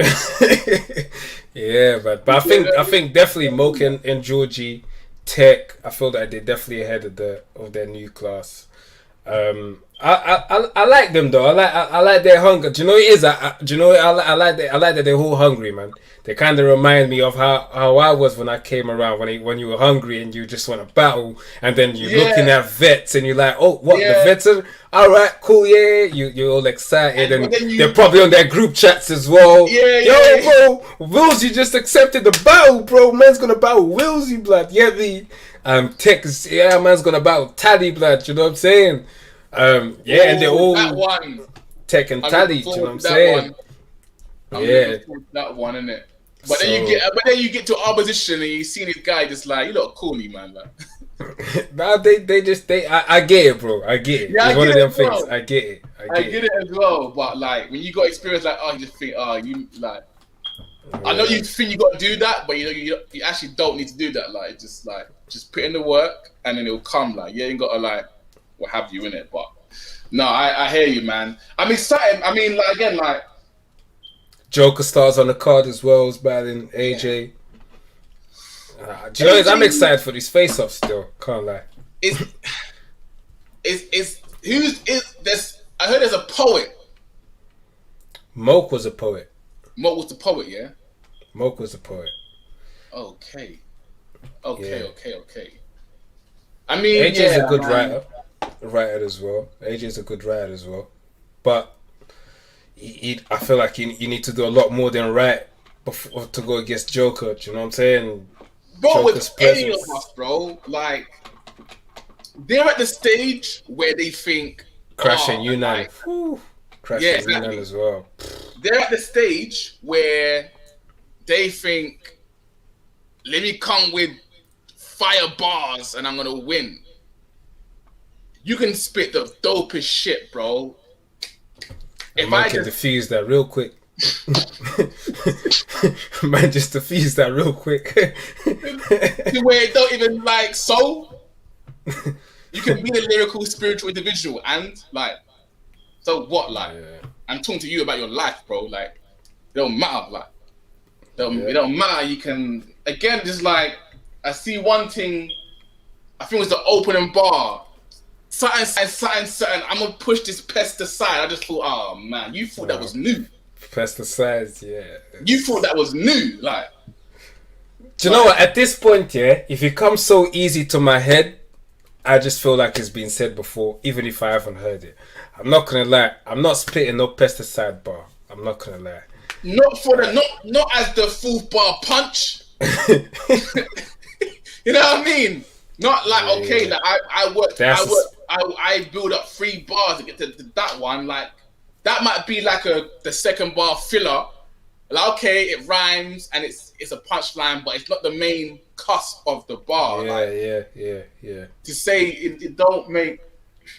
Speaker 2: Yeah, but I think definitely Moke and Georgie Tech. I feel that they're definitely ahead of their new class. I like them though. I like their hunger. Do you know what it is? Do you know what I like? I like that they're all hungry, man. They kind of remind me of how I was when I came around. When you were hungry and you just want to battle, and then you're looking at vets and you're like, oh, what the vets are? All right, cool, yeah. You're all excited, and they're probably on their group chats as well. Bro, Willzy just accepted the battle, bro. Man's gonna battle Willzy, blood. Yeah, Tex, man's gonna battle Tally, blood. You know what I'm saying? And they're all
Speaker 3: that one.
Speaker 2: Tech and Tally. You know what I'm saying?
Speaker 3: That one, innit? But then you get to opposition and you see this guy just like, you look cool, man. Like.
Speaker 2: Nah, I get it, bro. I get it.
Speaker 3: Yeah,
Speaker 2: it's one of them things. I get it.
Speaker 3: I get it as well. But like when you got experience, like you just think, you like. I know you think you got to do that, but you actually don't need to do that. Like just put in the work and then it'll come. Like you ain't got to like what have you in it. But no, I hear you, man. I'm excited. I mean, like again, like.
Speaker 2: Joker stars on the card as well as battling AJ. Do you know, I'm excited for these face-offs still. Can't lie.
Speaker 3: I heard there's a poet.
Speaker 2: Moke was a poet.
Speaker 3: Moke was the poet, yeah?
Speaker 2: Moke was a poet.
Speaker 3: Okay. I mean,
Speaker 2: AJ's a good writer as well. AJ's a good writer as well. But I feel like you need to do a lot more than write before to go against Joker. Do you know what I'm saying?
Speaker 3: Bro, with any of us, bro, like they're at the stage where they think
Speaker 2: Crash and Yunnan. Crash and Yunnan as well.
Speaker 3: They're at the stage where they think, let me come with fire bars and I'm gonna win. You can spit the dopest shit, bro.
Speaker 2: If I can defuse that real quick. Man, just defuse that real quick.
Speaker 3: Where it don't even like soul. You can be a lyrical, spiritual individual, and like, so what? Like, I'm talking to you about your life, bro. Like, it don't matter. Like, it don't matter. You can again, just like I see one thing. I think it was the opening bar. Something. I'm gonna push this pesticide. I just thought, oh man, you thought that was new.
Speaker 2: Pesticides, yeah.
Speaker 3: You thought that was new, like.
Speaker 2: Do you know what? At this point, if it comes so easy to my head, I just feel like it's been said before, even if I haven't heard it. I'm not gonna lie. I'm not spitting no pesticide bar. I'm not gonna lie.
Speaker 3: Not for not as the full bar punch. You know what I mean? Not like like I build up 3 bars to get to that one. Like that might be like the second bar filler. Like okay, it rhymes and it's a punchline, but it's not the main cusp of the bar. Yeah. To say it don't make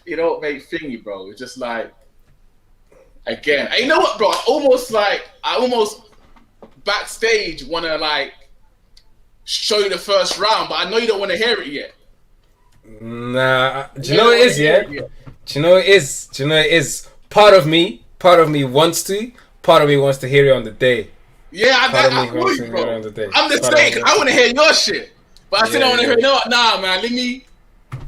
Speaker 3: thingy, bro. It's just like again. And you know what, bro? I almost backstage wanna like show you the first round, but I know you don't want to hear it yet.
Speaker 2: Nah, do you know what it is, yeah? Do you know what it is? Do you know what it is? Part of me wants to, part of me wants to hear it on the day.
Speaker 3: Yeah, I would, bro. I'm just saying, because I want to hear your shit. But I still don't want to hear, nah, man, let me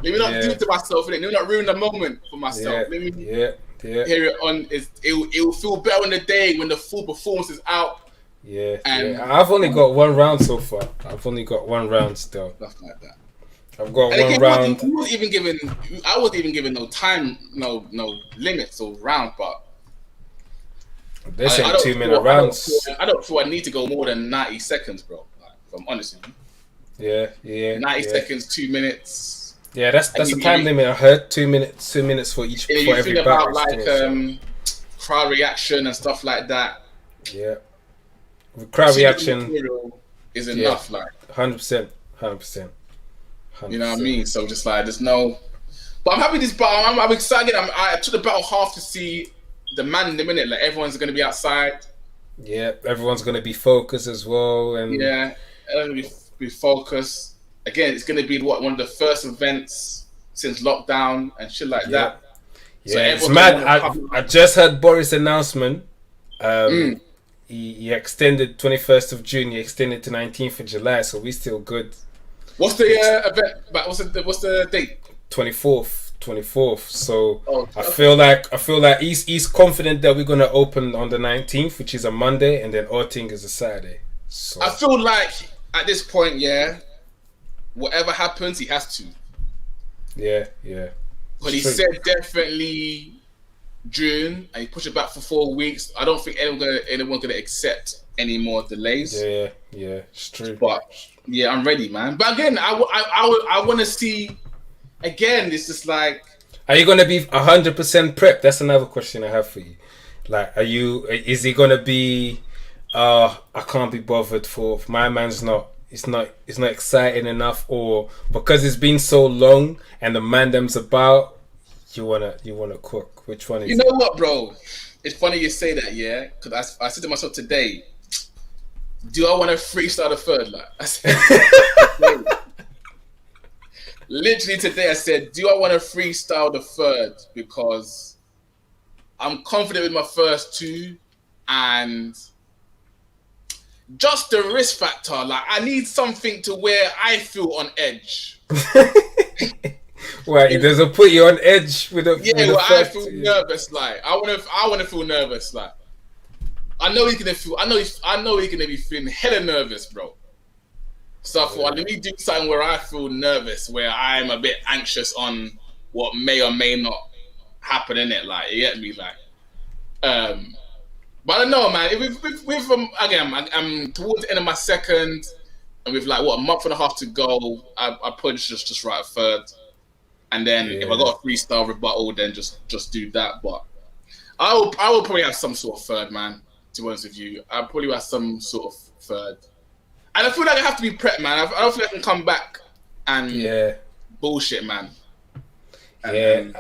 Speaker 3: not do it to myself, let me not ruin the moment for myself. Let me hear it on, it will feel better on the day when the full performance is out.
Speaker 2: I've only got 1 round so far. I've only got 1 round still.
Speaker 3: Stuff like that.
Speaker 2: I've got 1 round.
Speaker 3: I wasn't even given no time, no limits or round, but
Speaker 2: they're saying 2-minute rounds.
Speaker 3: I don't feel I need to go more than 90 seconds, bro. Like, if I'm honest with you.
Speaker 2: Yeah.
Speaker 3: 90 seconds, 2 minutes.
Speaker 2: Yeah, that's the time limit I heard. 2 minutes for each.
Speaker 3: Yeah,
Speaker 2: for
Speaker 3: you
Speaker 2: every
Speaker 3: think
Speaker 2: battle.
Speaker 3: about like crowd reaction and stuff like that.
Speaker 2: Yeah. Crowd reaction
Speaker 3: is enough, like
Speaker 2: 100%.
Speaker 3: You know what I mean? So just like there's no, but I'm happy this battle. I'm excited. I took the battle half to see the man in the minute. Like everyone's gonna be outside.
Speaker 2: Yeah, everyone's gonna be focused as well, and
Speaker 3: everyone's gonna be focused. Again, it's gonna be one of the first events since lockdown and shit like that.
Speaker 2: Yeah, so it's mad. I just heard Boris' announcement. He extended 21st of June. He extended to 19th of July. So we still good.
Speaker 3: What's the event? What's the date?
Speaker 2: 24th 24th. So
Speaker 3: Oh,
Speaker 2: I feel like he's confident that we're gonna open on the 19th, which is a Monday, and then our thing is a Saturday. So
Speaker 3: I feel like at this point, yeah, whatever happens, he has to.
Speaker 2: yeah.
Speaker 3: But he said definitely June, and he pushed it back for 4 weeks. I don't think anyone gonna accept any more delays.
Speaker 2: Yeah, it's true.
Speaker 3: But yeah, I'm ready, man. But again, I want to see. Again, it's just like,
Speaker 2: are you gonna be 100% prepped? That's another question I have for you. Like, is he gonna be? I can't be bothered for my man's not. It's not exciting enough, or because it's been so long and the mandem's about. You wanna cook? Which one is?
Speaker 3: You know what, bro? It's funny you say that, yeah. Because I said to myself today, do I want to freestyle the third? Like, I said, literally today, I said, do I want to freestyle the third? Because I'm confident with my first two, and just the risk factor. Like, I need something to where I feel on edge.
Speaker 2: Right, it doesn't put you on edge with a
Speaker 3: I feel nervous. Like, I want to feel nervous. Like, I know he's gonna be feeling hella nervous, bro. So I thought, let me do something where I feel nervous, where I'm a bit anxious on what may or may not happen in it. Like, you get me? Like, but I don't know, man. With again, I'm towards the end of my second, and with like a month and a half to go, I probably just write a third. And then if I got a freestyle rebuttal, then just do that. But I will probably have some sort of third, man. To be honest with you, I probably have some sort of third. And I feel like I have to be prepped, man. I don't think I can come back and bullshit, man.
Speaker 2: And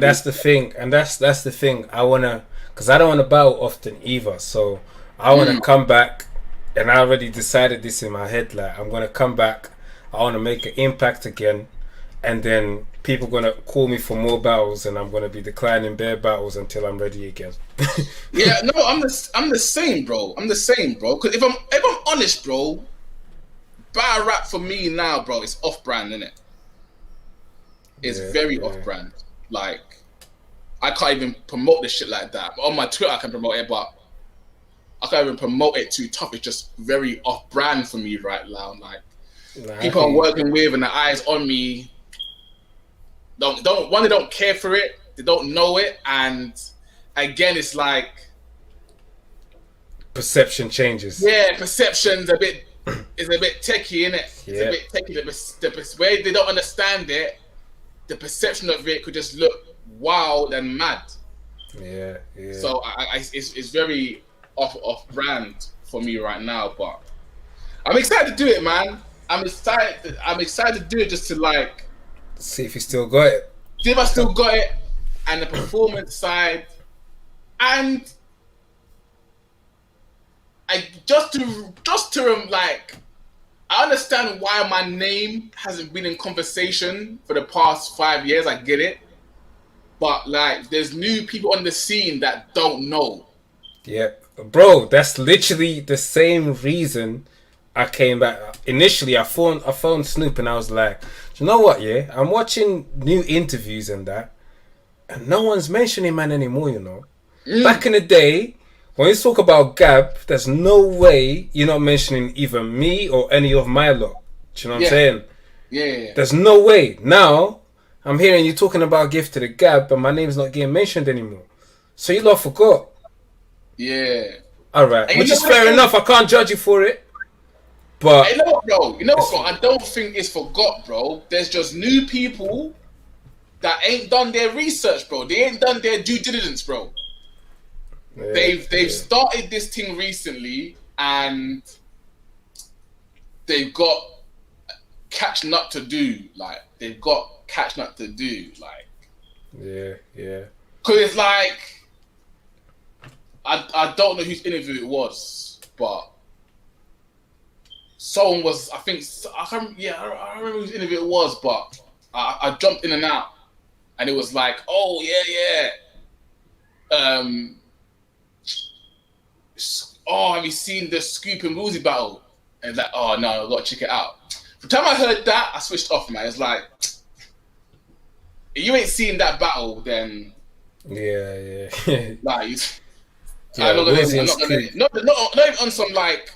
Speaker 2: that's the thing. And that's the thing. Because I don't wanna battle often either. So I wanna come back, and I already decided this in my head. Like, I'm gonna come back. I wanna make an impact again. And then people gonna call me for more battles, and I'm gonna be declining bare battles until I'm ready again.
Speaker 3: Yeah, no, I'm the same, bro. Because if I'm honest, bro, battle rap for me now, bro, it's off-brand, isn't it? It's very off-brand. Like, I can't even promote this shit like that. On my Twitter, I can promote it, but I can't even promote it too tough. It's just very off-brand for me right now. Like, people I'm working with and the eyes on me. They don't care for it. They don't know it, and again, it's like
Speaker 2: perception changes.
Speaker 3: Yeah, perception's a bit techie, innit? It's a bit techie. The way they don't understand it, the perception of it could just look wild and mad.
Speaker 2: Yeah.
Speaker 3: So it's very off brand for me right now, but I'm excited to do it, man. I'm excited to do it just to like
Speaker 2: see if you still got it.
Speaker 3: See if I still got it, and the performance side, and just to like, I understand why my name hasn't been in conversation for the past 5 years. I get it, but like, there's new people on the scene that don't know.
Speaker 2: Yeah, bro, that's literally the same reason I came back. Initially, I phoned Snoop, and I was like, you know what, yeah? I'm watching new interviews and that, and no one's mentioning man anymore, you know? Back in the day, when you talk about Gab, there's no way you're not mentioning either me or any of my lot. Do you know what I'm saying?
Speaker 3: Yeah.
Speaker 2: There's no way. Now, I'm hearing you talking about Gift to the Gab, but my name's not getting mentioned anymore. So you lot forgot.
Speaker 3: Yeah.
Speaker 2: Alright, which is fair enough. I can't judge you for it. But
Speaker 3: you know what, bro? I don't think it's forgot, bro. There's just new people that ain't done their research, bro. They ain't done their due diligence, bro. Yeah, they've started this thing recently, and they've got catching up to do. Like,
Speaker 2: Yeah.
Speaker 3: Cause it's like, I don't know whose interview it was, but someone was, I remember whose interview it was, but I jumped in and out, and it was like, oh yeah. Have you seen the Scoop and Willzy battle? And like, oh no, I gotta check it out. From the time I heard that, I switched off, man. It's like, you ain't seen that battle, then
Speaker 2: Yeah.
Speaker 3: like,
Speaker 2: Yeah,
Speaker 3: I'm not
Speaker 2: Willzy is
Speaker 3: gonna,
Speaker 2: cool.
Speaker 3: not even on some like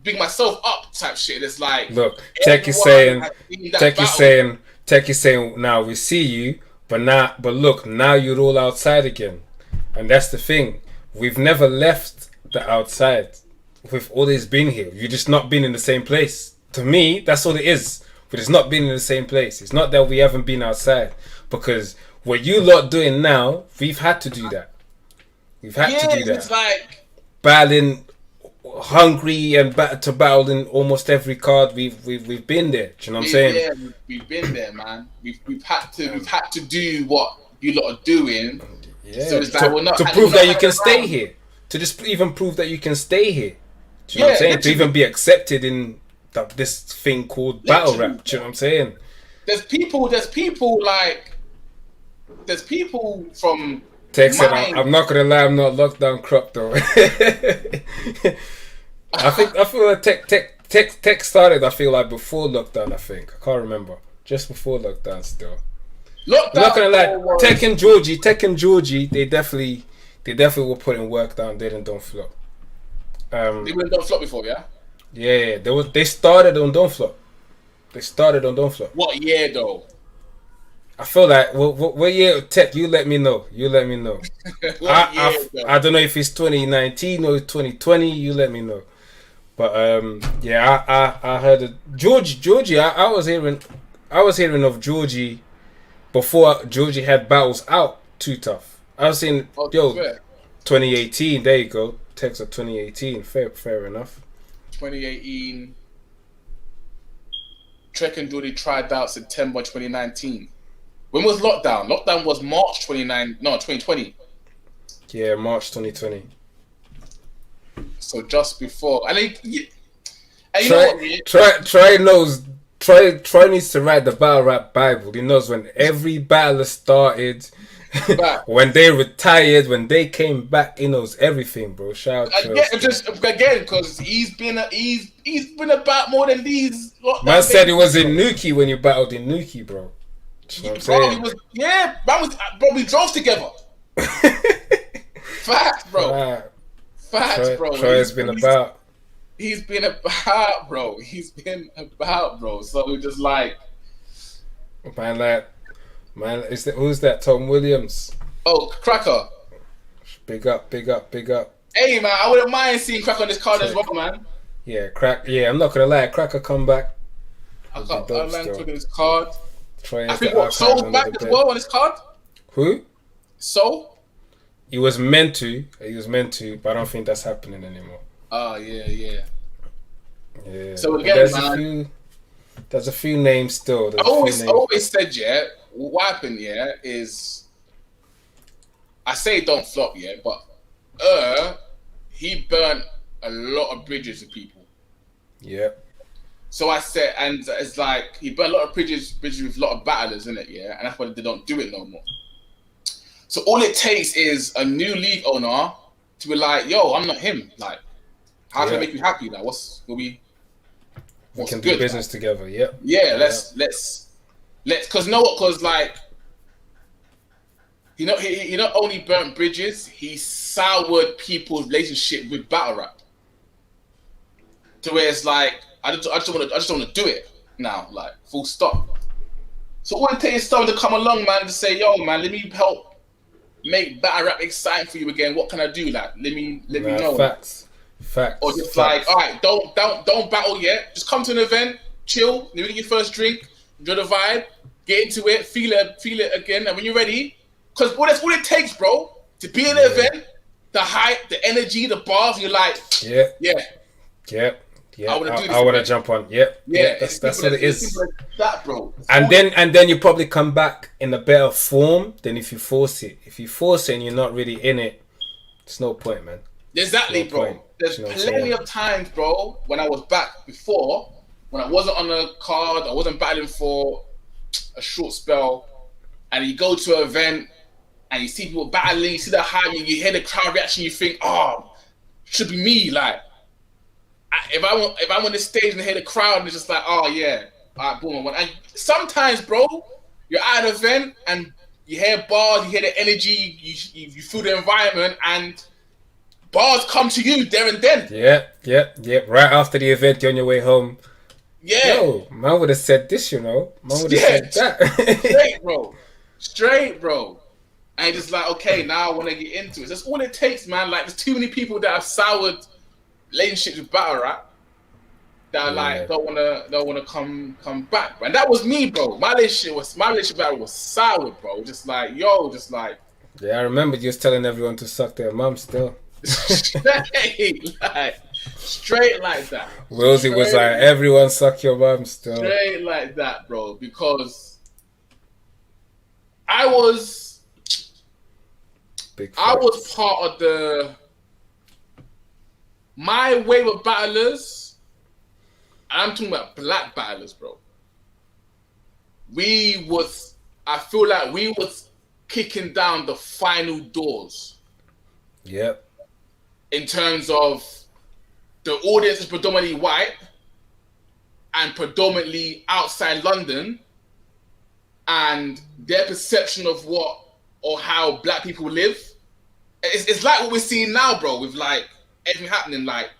Speaker 3: big myself up type shit. It's like
Speaker 2: Look, Tech is
Speaker 3: everyone
Speaker 2: saying,
Speaker 3: has seen that battle.
Speaker 2: Tech is saying, now we see you, but look, now you're all outside again, and that's the thing. We've never left the outside. We've always been here. You've just not been in the same place. To me, that's all it is. But it's not been in the same place. It's not that we haven't been outside, because what you lot doing now, we've had to do that. We've had to do that.
Speaker 3: It's like
Speaker 2: Battling hungry and to battle in almost every card. We've been there. Do you know what I'm saying?
Speaker 3: Yeah, we've been there, man. We've had to do what you lot are doing.
Speaker 2: Yeah.
Speaker 3: So it's like,
Speaker 2: to prove that you can stay here. To just even prove that you can stay here. Do you know what I'm saying? To even be accepted in this thing called battle rap. Do you know what I'm saying?
Speaker 3: There's people from
Speaker 2: Tech said, I'm not gonna lie, I'm not lockdown crop though. I feel like Tech started, I feel like before lockdown, I can't remember. Just before lockdown still. I'm not gonna lie, Tech and Georgie, they definitely were putting work down, they don't flop.
Speaker 3: They went Don't Flop before, yeah?
Speaker 2: Yeah, they started on Don't Flop. What
Speaker 3: year though?
Speaker 2: I feel like what year, Tech? You let me know. I don't know if it's 2019 or 2020. You let me know. But yeah, I heard of Georgie. I was hearing of Georgie before Georgie had battles out too tough. I was saying, 2018. There you go. Tech's of 2018. Fair enough.
Speaker 3: 2018. Trek and Geordie tried out September 2019. When was lockdown? Lockdown was March 2020.
Speaker 2: Yeah, March 2020.
Speaker 3: So just before.
Speaker 2: Troy needs to write the battle rap Bible. He knows when every battler started, when they retired, when they came back. He knows everything, bro. Shout out
Speaker 3: again, because he's been about more than these.
Speaker 2: Man said he was in Nuki when you battled in Nuki, bro.
Speaker 3: Bro, we drove together. Facts, bro.
Speaker 2: Troy has been about.
Speaker 3: He's been about, bro. So we're just like,
Speaker 2: man, who's that? Tom Williams.
Speaker 3: Oh, Cracker.
Speaker 2: Big up.
Speaker 3: Hey, man, I wouldn't mind seeing Cracker on this card as well, man.
Speaker 2: Yeah, I'm not gonna lie, Cracker come back.
Speaker 3: I like for this card.
Speaker 2: I
Speaker 3: think Soul's back as well on this card.
Speaker 2: Who?
Speaker 3: Soul?
Speaker 2: He was meant to, but I don't think that's happening anymore.
Speaker 3: Oh, yeah.
Speaker 2: So again, there's a few names still.
Speaker 3: I always said, what happened, is I say don't flop, but he burnt a lot of bridges with people.
Speaker 2: Yeah.
Speaker 3: So I said, and it's like he burnt a lot of bridges with a lot of battlers in it, and that's why they don't do it no more. So all it takes is a new league owner to be like, "Yo, I'm not him. Like, how can I make you happy? Like, we can
Speaker 2: do business together." Yeah.
Speaker 3: Yeah. Let's because like he not only burnt bridges, he soured people's relationship with battle rap. To where it's like, I just want to do it now, like full stop. So all it takes is someone to come along, man, to say, "Yo, man, let me help make battle rap exciting for you again. What can I do? Like, let me know."
Speaker 2: Facts.
Speaker 3: Or just like, all right, don't battle yet. Just come to an event, chill, maybe get your first drink, enjoy the vibe, get into it, feel it again, and when you're ready, because that's all it takes, bro, to be in an event. The hype, the energy, the bars. You're like,
Speaker 2: yeah.
Speaker 3: I want to do this.
Speaker 2: I want to jump on. Yeah. That's what it is.
Speaker 3: That, bro.
Speaker 2: And then you probably come back in a better form than if you force it. If you force it and you're not really in it, it's no point, man.
Speaker 3: Exactly, bro. There's plenty of times, bro, when I was back before, when I wasn't on a card, I wasn't battling for a short spell, and you go to an event and you see people battling, you see the hype, you hear the crowd reaction, you think, oh, should be me. Like, if I'm on the stage and hear the crowd, and it's just like, oh yeah, all right, boom. And sometimes, bro, You're at an event and you hear bars, you hear the energy, you feel the environment, and bars come to you there and then.
Speaker 2: Yeah. Right after the event, you're on your way home.
Speaker 3: Yeah.
Speaker 2: Yo, man would have said this, you know. Man would have said that.
Speaker 3: Straight, bro. And just like, okay, now I want to get into it. That's all it takes, man. Like, there's too many people that have soured relationships with battle rap that like don't wanna come back. And that was me, bro. My relationship battle was soured, bro. Just like,
Speaker 2: Yeah, I remember you was telling everyone to suck their mum still.
Speaker 3: straight like that.
Speaker 2: Willzy was like, everyone suck your mum still.
Speaker 3: Straight like that, bro. Because I was part of my wave of battlers. I'm talking about black battlers, bro. I feel like we was kicking down the final doors.
Speaker 2: Yep.
Speaker 3: In terms of the audience is predominantly white and predominantly outside London, and their perception of what or how black people live. It's like what we're seeing now, bro, with like everything happening. Like,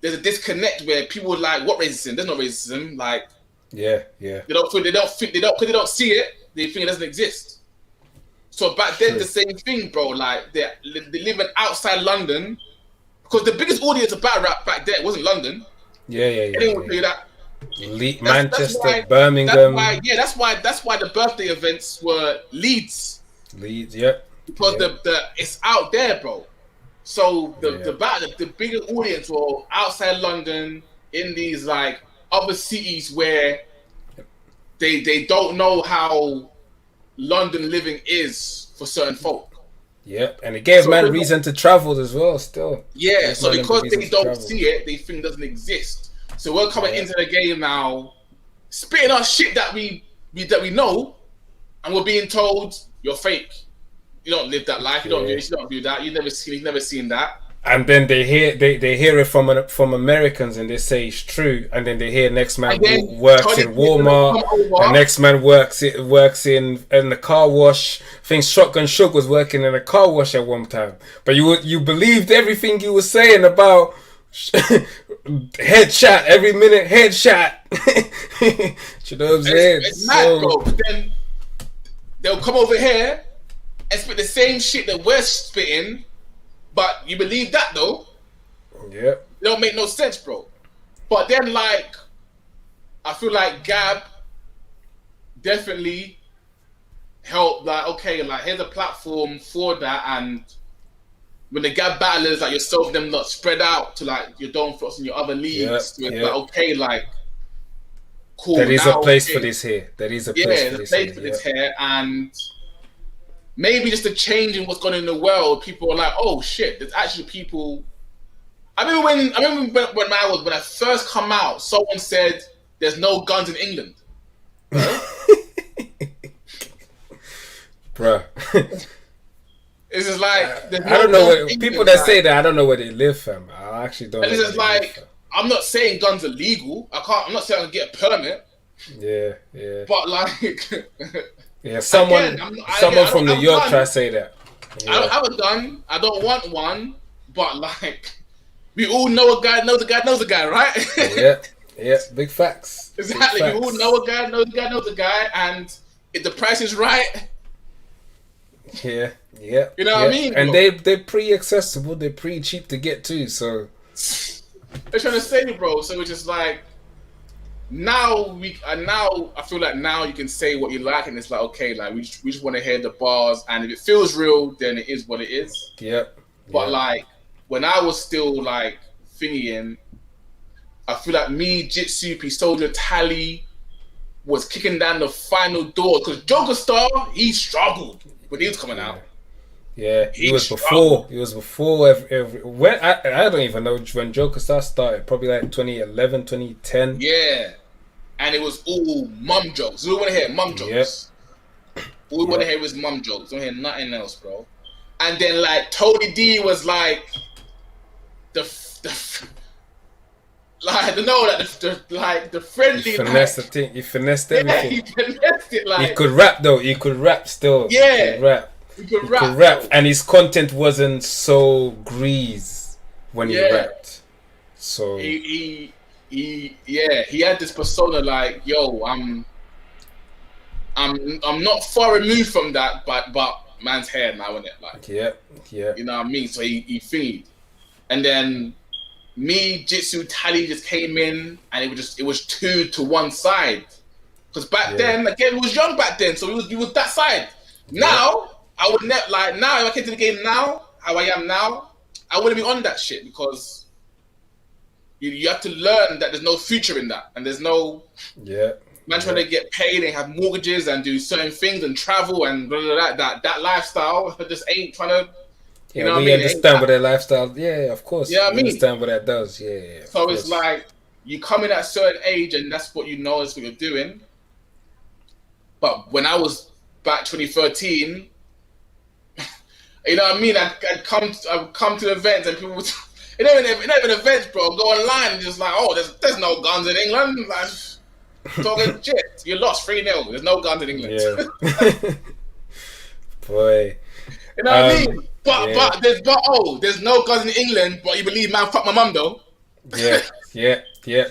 Speaker 3: there's a disconnect where people are like, what racism? There's no racism. Like,
Speaker 2: yeah.
Speaker 3: They don't because they don't see it, they think it doesn't exist. So back then, the same thing, bro. Like, they're living outside London, because the biggest audience of battle rap back then wasn't London.
Speaker 2: Yeah.
Speaker 3: Anyone would tell you that.
Speaker 2: Manchester, Birmingham.
Speaker 3: That's why the birthday events were Leeds.
Speaker 2: Yep.
Speaker 3: Because it's out there, bro. So the bigger audience were outside London, in these like other cities where they don't know how London living is for certain folk.
Speaker 2: Yep, and it gave man reason to travel as well. Still,
Speaker 3: yeah. So because they don't see it, they think it doesn't exist. So we're coming into the game now, spitting our shit that we know, and we're being told you're fake. You don't live that life. You don't do this. You don't do that. You've never seen that.
Speaker 2: And then they hear it from Americans, and they say it's true. And then they hear next man works in Walmart, and next man works in the car wash. I think Shotgun Shook was working in a car wash at one time. But you believed everything you were saying about headshot every minute, headshot. You know what I'm saying?
Speaker 3: It's mad, bro. But then they'll come over here and spit the same shit that we're spitting. But you believe that though?
Speaker 2: Yeah.
Speaker 3: It don't make no sense, bro. But then, like, I feel like Gab definitely helped. Like, okay, like here's a platform for that, and when the Gab battlers like yourself, them not spread out to like your Dawn Frost and your other leagues, like okay, like cool.
Speaker 2: There is a place for this here. There is a place for this here,
Speaker 3: and maybe just a change in what's going on in the world. People are like, oh shit, there's actually people. I remember when I first come out, someone said there's no guns in England.
Speaker 2: Bruh.
Speaker 3: It's just like
Speaker 2: I don't know what people that say that. I don't know where they live, fam. I actually don't.
Speaker 3: And it's just like, I'm not saying guns are legal. I'm not saying I can get a permit.
Speaker 2: Yeah.
Speaker 3: But like,
Speaker 2: yeah, someone from New York try to say that. Yeah.
Speaker 3: I don't have a gun. I don't want one. But like, we all know a guy knows a guy knows a guy, right?
Speaker 2: Yeah. Big facts.
Speaker 3: Exactly.
Speaker 2: Big facts.
Speaker 3: We all know a guy knows a guy knows a guy, and if the price is right.
Speaker 2: Yeah.
Speaker 3: You know what I mean?
Speaker 2: And they're pretty accessible. They're pretty cheap to get to. So
Speaker 3: they're trying to say, bro. So it's just like now I feel like now you can say what you like, and it's like okay, like we just want to hear the bars, and if it feels real, then it is what it is.
Speaker 2: Yep.
Speaker 3: But like when I was still like thinking, I feel like me, Jitsupi, Soldier, Tally was kicking down the final door because Joker Star he struggled when he was coming out.
Speaker 2: Yeah, he was before. He was before. When I don't even know when Joker Star started. Probably like 2011, 2010.
Speaker 3: Yeah, and it was all mum jokes. We want to hear mum jokes. Yep. All we want to hear was mum jokes. Don't hear nothing else, bro. And then like Tony D was like like the friendly.
Speaker 2: He finessed the thing. He finessed everything.
Speaker 3: He finessed it. Like
Speaker 2: he could rap though. He could rap still.
Speaker 3: Yeah,
Speaker 2: he could rap.
Speaker 3: He could rap,
Speaker 2: and his content wasn't so grease when he rapped. So
Speaker 3: he had this persona like, yo, I'm not far removed from that, but man's hair now, isn't it? Like,
Speaker 2: yeah.
Speaker 3: You know what I mean? So he thingied, and then me, Jitsu, Tally just came in, and it was 2 to 1 side. Because back then, again, we was young back then, so we was that side. Now I would never now if I came to the game now, how I am now, I wouldn't be on that shit because you have to learn that there's no future in that, and there's no man trying to get paid and have mortgages and do certain things and travel and blah, blah, blah, that lifestyle just ain't trying to. You know
Speaker 2: we understand what that lifestyle. Yeah, of course.
Speaker 3: Yeah, we
Speaker 2: understand what that does. Yeah.
Speaker 3: So it's like you come in at a certain age and that's what you know is what you're doing. But when I was back 2013, you know what I mean? I'd come to events and people would. It ain't even events, bro. Go online and just like, oh, there's no guns in England. Like, talking shit. You lost 3-0. There's no guns in England.
Speaker 2: Yeah. Boy.
Speaker 3: You know what I mean? But there's no guns in England, but you believe man fuck my mum though.
Speaker 2: Yeah.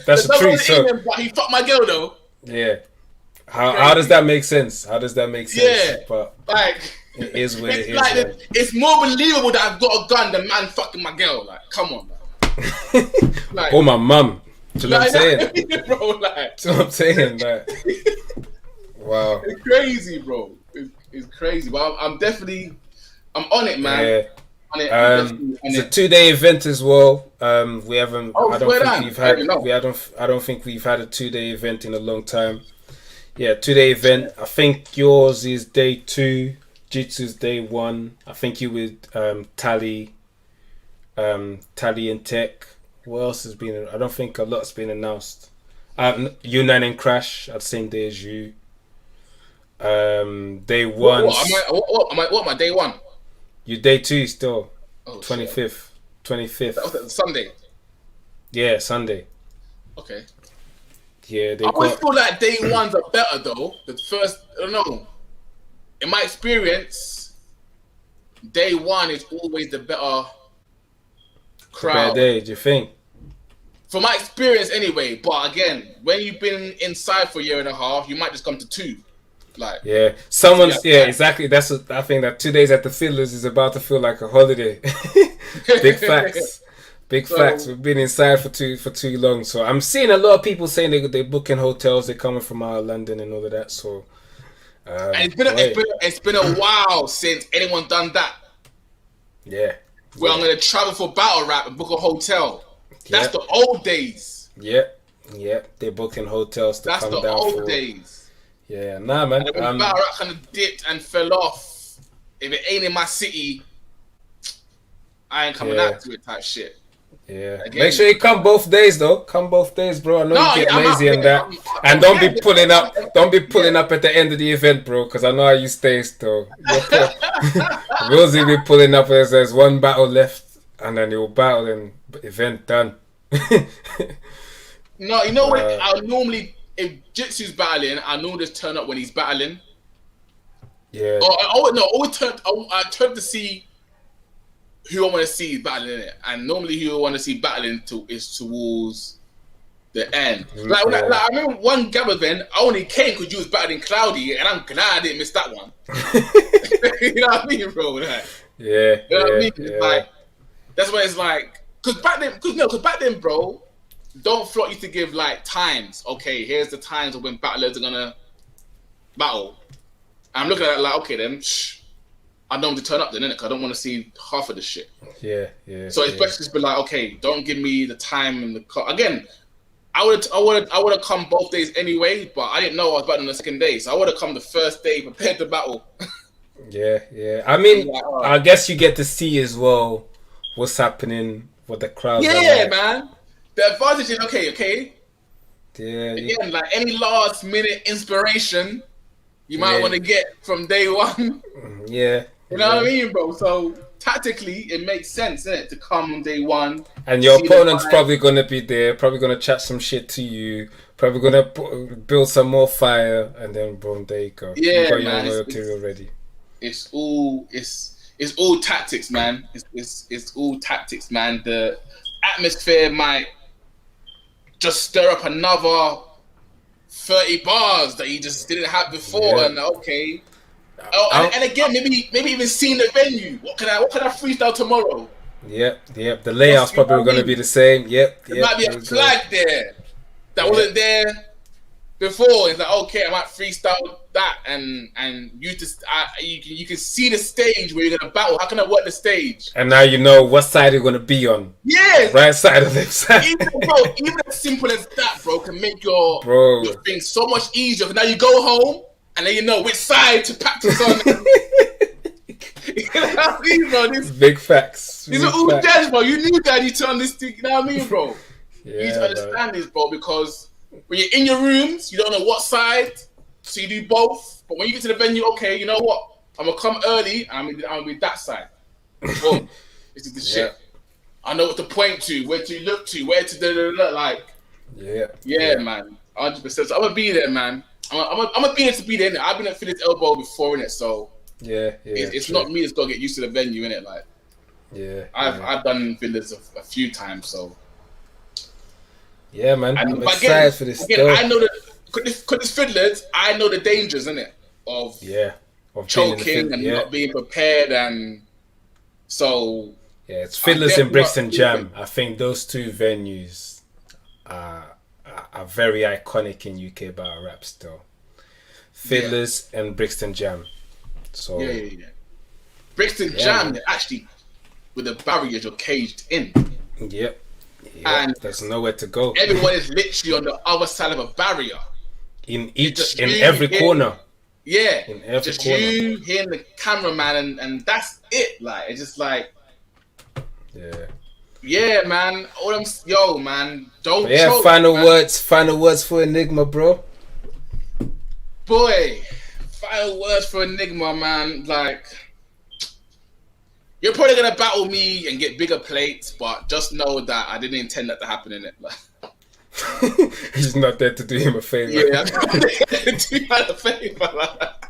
Speaker 2: That's the truth. So,
Speaker 3: England, but he fucked my girl though.
Speaker 2: Yeah. How does that make sense?
Speaker 3: Yeah.
Speaker 2: But
Speaker 3: like
Speaker 2: it is what it is.
Speaker 3: Like, it's more believable that I've got a gun than man fucking my girl. Like, come on, man. Like,
Speaker 2: or my mum. Do you know what I'm saying?
Speaker 3: Bro, like,
Speaker 2: do you know what I'm saying? Like, wow.
Speaker 3: It's crazy, bro. It's crazy. But I'm on it, man.
Speaker 2: Yeah.
Speaker 3: On it.
Speaker 2: It's a 2-day event as well. We haven't. I don't think we've had a 2-day event in a long time. Yeah, 2-day event. I think yours is day 2. Jitsu's day 1. I think you with Tally and Tech. What else has been? I don't think a lot's been announced. Yunan and Crash at the same day as you. Day 1.
Speaker 3: What am I? Day 1.
Speaker 2: You day 2 still.
Speaker 3: Oh,
Speaker 2: 25th. 25th.
Speaker 3: Sunday.
Speaker 2: Yeah, Sunday.
Speaker 3: Okay.
Speaker 2: Yeah,
Speaker 3: I always feel like day 1s are better though. The first, I don't know. In my experience, day 1 is always the better crowd.
Speaker 2: Better day, do you think?
Speaker 3: From my experience, anyway. But again, when you've been inside for a year and a half, you might just come to 2. Like,
Speaker 2: exactly. That's what I think. That 2 days at the Fiddlers is about to feel like a holiday. Big facts. Facts. We've been inside for too long. So I'm seeing a lot of people saying they're booking hotels. They're coming from out of London and all of that. So
Speaker 3: and it's been a while since anyone done that.
Speaker 2: Yeah.
Speaker 3: Where I'm gonna travel for battle rap and book a hotel. That's the old days.
Speaker 2: Yeah. They're booking hotels to come down. That's the old
Speaker 3: days.
Speaker 2: Yeah, nah, man.
Speaker 3: And when battle rap kind of dipped and fell off, if it ain't in my city, I ain't coming out to it type shit.
Speaker 2: Yeah. Again, make sure you come both days though. Come both days, bro. I know you get lazy and that. And don't be pulling up. Don't be pulling up at the end of the event, bro. Because I know how you stay still. Willzy be pulling up as there's one battle left, and then he'll battle and event done.
Speaker 3: No, you know what? I normally, if Jitsu's battling, I normally just turn up when he's battling.
Speaker 2: Yeah.
Speaker 3: I turn to see who I want to see battling in it, and normally who I want to see battling is towards the end. Like I remember one Gab event, I only came because you was battling Cloudy, and I'm glad I didn't miss that one. You know what I mean, bro? Like,
Speaker 2: yeah.
Speaker 3: You know what I mean? Yeah. Like, that's what it's like. Because back then, bro, don't float you to give like times. Okay, here's the times of when battlers are gonna battle. And I'm looking at it like, okay, then. I don't want to turn up then, innit? Because I don't want to see half of the shit.
Speaker 2: Yeah.
Speaker 3: So it's best to be like, okay, don't give me the time and the again. I would have come both days anyway, but I didn't know I was battling the second day, so I would have come the first day prepared to battle.
Speaker 2: Yeah. I mean, I guess you get to see as well what's happening, what the crowd.
Speaker 3: Yeah, man. The advantage is okay.
Speaker 2: Yeah.
Speaker 3: Again, like any last minute inspiration, you might want to get from day one.
Speaker 2: Yeah.
Speaker 3: You know what I mean, bro? So tactically, it makes sense, innit, to come on day one.
Speaker 2: And your opponent's probably going to be there, probably going to chat some shit to you, probably going to build some more fire, and then boom, there you go.
Speaker 3: Yeah,
Speaker 2: you got
Speaker 3: man,
Speaker 2: your loyalty already.
Speaker 3: It's all tactics, man. It's all tactics, man. The atmosphere might just stir up another 30 bars that you just didn't have before, and okay. Oh, and again, maybe even seeing the venue. What can I freestyle tomorrow?
Speaker 2: Yep. The layout's probably going to be the same. Yep.
Speaker 3: There might be a flag there that wasn't there before. It's like, okay, I might freestyle that, and you just you can see the stage where you're gonna battle. How can I work the stage?
Speaker 2: And now you know what side you're gonna be on.
Speaker 3: Yeah,
Speaker 2: right side or left side.
Speaker 3: Even as simple as that, bro, can make your thing so much easier. Now you go home and then you know which side to practice on. You know what I mean, bro?
Speaker 2: Big facts.
Speaker 3: These are all jazz, bro. You knew that you turn this thing. You know what I mean, bro?
Speaker 2: Yeah,
Speaker 3: you need to understand this, bro, because when you're in your rooms, you don't know what side, so you do both. But when you get to the venue, okay, you know what? I'm gonna come early, and I'm gonna be that side. Boom. This is the shit. I know what to point to, where to look to, where to look like. Yeah, man, 100%. So I'm gonna be there, man. I'm gonna be there to be there. Innit? I've been at Philly's elbow before, innit? So it's not me that's gotta get used to the venue, innit? Like, I've done Philly's a few times, so.
Speaker 2: Yeah, man. I'm excited for this.
Speaker 3: Again, I know that because it's fiddlers, I know the dangers, innit? Of choking and not being prepared, and so
Speaker 2: it's Fiddlers and Brixton Jam. I think those two venues are very iconic in UK battle rap still. Fiddlers and Brixton Jam. So
Speaker 3: Brixton Jam, they're actually with the barriers you're caged in.
Speaker 2: Yep. And there's nowhere to go.
Speaker 3: Everyone is literally on the other side of a barrier. In
Speaker 2: every corner.
Speaker 3: Yeah.
Speaker 2: In every
Speaker 3: just
Speaker 2: corner.
Speaker 3: You hearing the cameraman and that's it. Like, it's just like. Yeah, man. Man. Don't choke,
Speaker 2: final words for Enigma, bro.
Speaker 3: Boy. Final words for Enigma, man. Like, you're probably gonna battle me and get bigger plates, but just know that I didn't intend that to happen in it. Like,
Speaker 2: he's not there to do him a favor.
Speaker 3: Yeah, I'm not there to do him a favor. Like,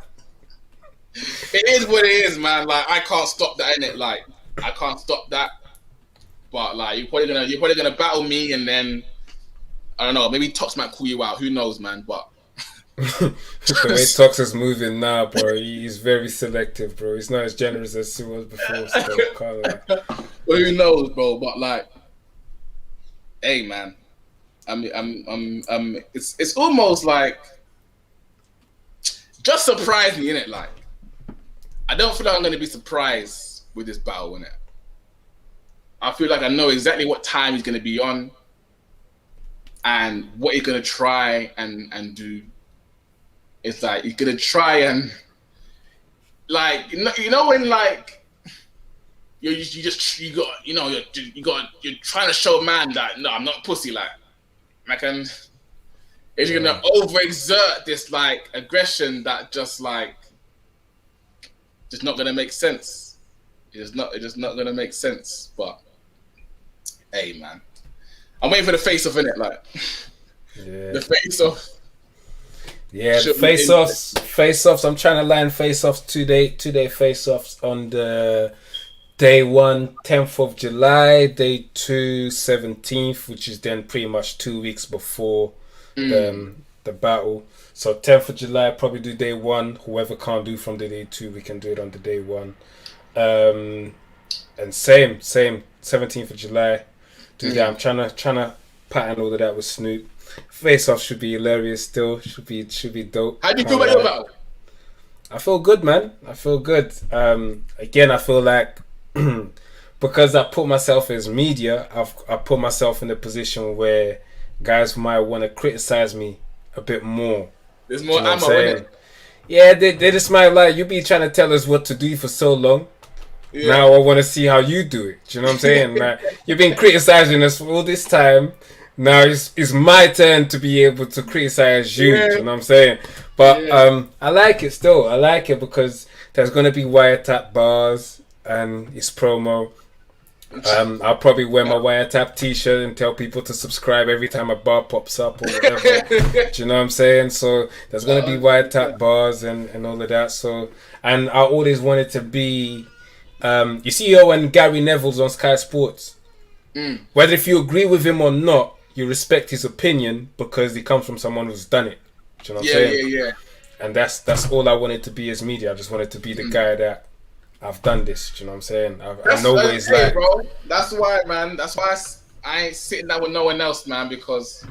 Speaker 3: it is what it is, man. Like, I can't stop that, innit? Like, I can't stop that. But like, you're probably gonna battle me, and then I don't know. Maybe Tox might call you out. Who knows, man? But
Speaker 2: the way Tox is moving now, bro, he's very selective, bro. He's not as generous as he was before. So
Speaker 3: well, who knows, bro? But like, hey, man, it's almost like just surprise me, innit? Like, I don't feel like I'm gonna be surprised with this battle, innit? I feel like I know exactly what time he's gonna be on and what he's gonna try and do. It's like he's gonna try and like you know when like you're trying to show man that no, I'm not a pussy, like he's gonna overexert this like aggression that just not gonna make sense. It's just not gonna make sense. But hey, man, I'm waiting for the face-off, innit? Like the face-off.
Speaker 2: Yeah, face-offs. I'm trying to line face-offs two-day face-offs on the day 1, 10th of July, day 2, 17th, which is then pretty much 2 weeks before the battle. So 10th of July, probably do day 1. Whoever can't do from the day 2, we can do it on the day 1. And same 17th of July. Do that. I'm trying to pattern all of that with Snoop. Face off should be hilarious still. Should be dope.
Speaker 3: How do you feel about your battle?
Speaker 2: I feel good, man. I feel good. Again, I feel like because I put myself as media, I put myself in a position where guys might want to criticize me a bit more.
Speaker 3: There's more ammo in it.
Speaker 2: Yeah, they just might like, you be trying to tell us what to do for so long. Yeah. Now I want to see how you do it. Do you know what I'm saying? Like, you've been criticizing us for all this time. Now it's my turn to be able to criticize you. Do you know what I'm saying? But I like it still. I like it because there's going to be wiretap bars. and his promo. I'll probably wear my Wiretap t-shirt and tell people to subscribe every time a bar pops up or whatever. Do you know what I'm saying? So there's gonna be Wiretap bars and all of that. So, and I always wanted to be, you see, when Gary Neville's on Sky Sports, whether if you agree with him or not, you respect his opinion because he comes from someone who's done it. Do you know what I'm saying? Yeah. And that's all I wanted to be as media. I just wanted to be the guy that I've done this. Do you know what I'm saying? I know what it's like,
Speaker 3: bro. That's why, man. That's why I ain't sitting down with no one else, man. Because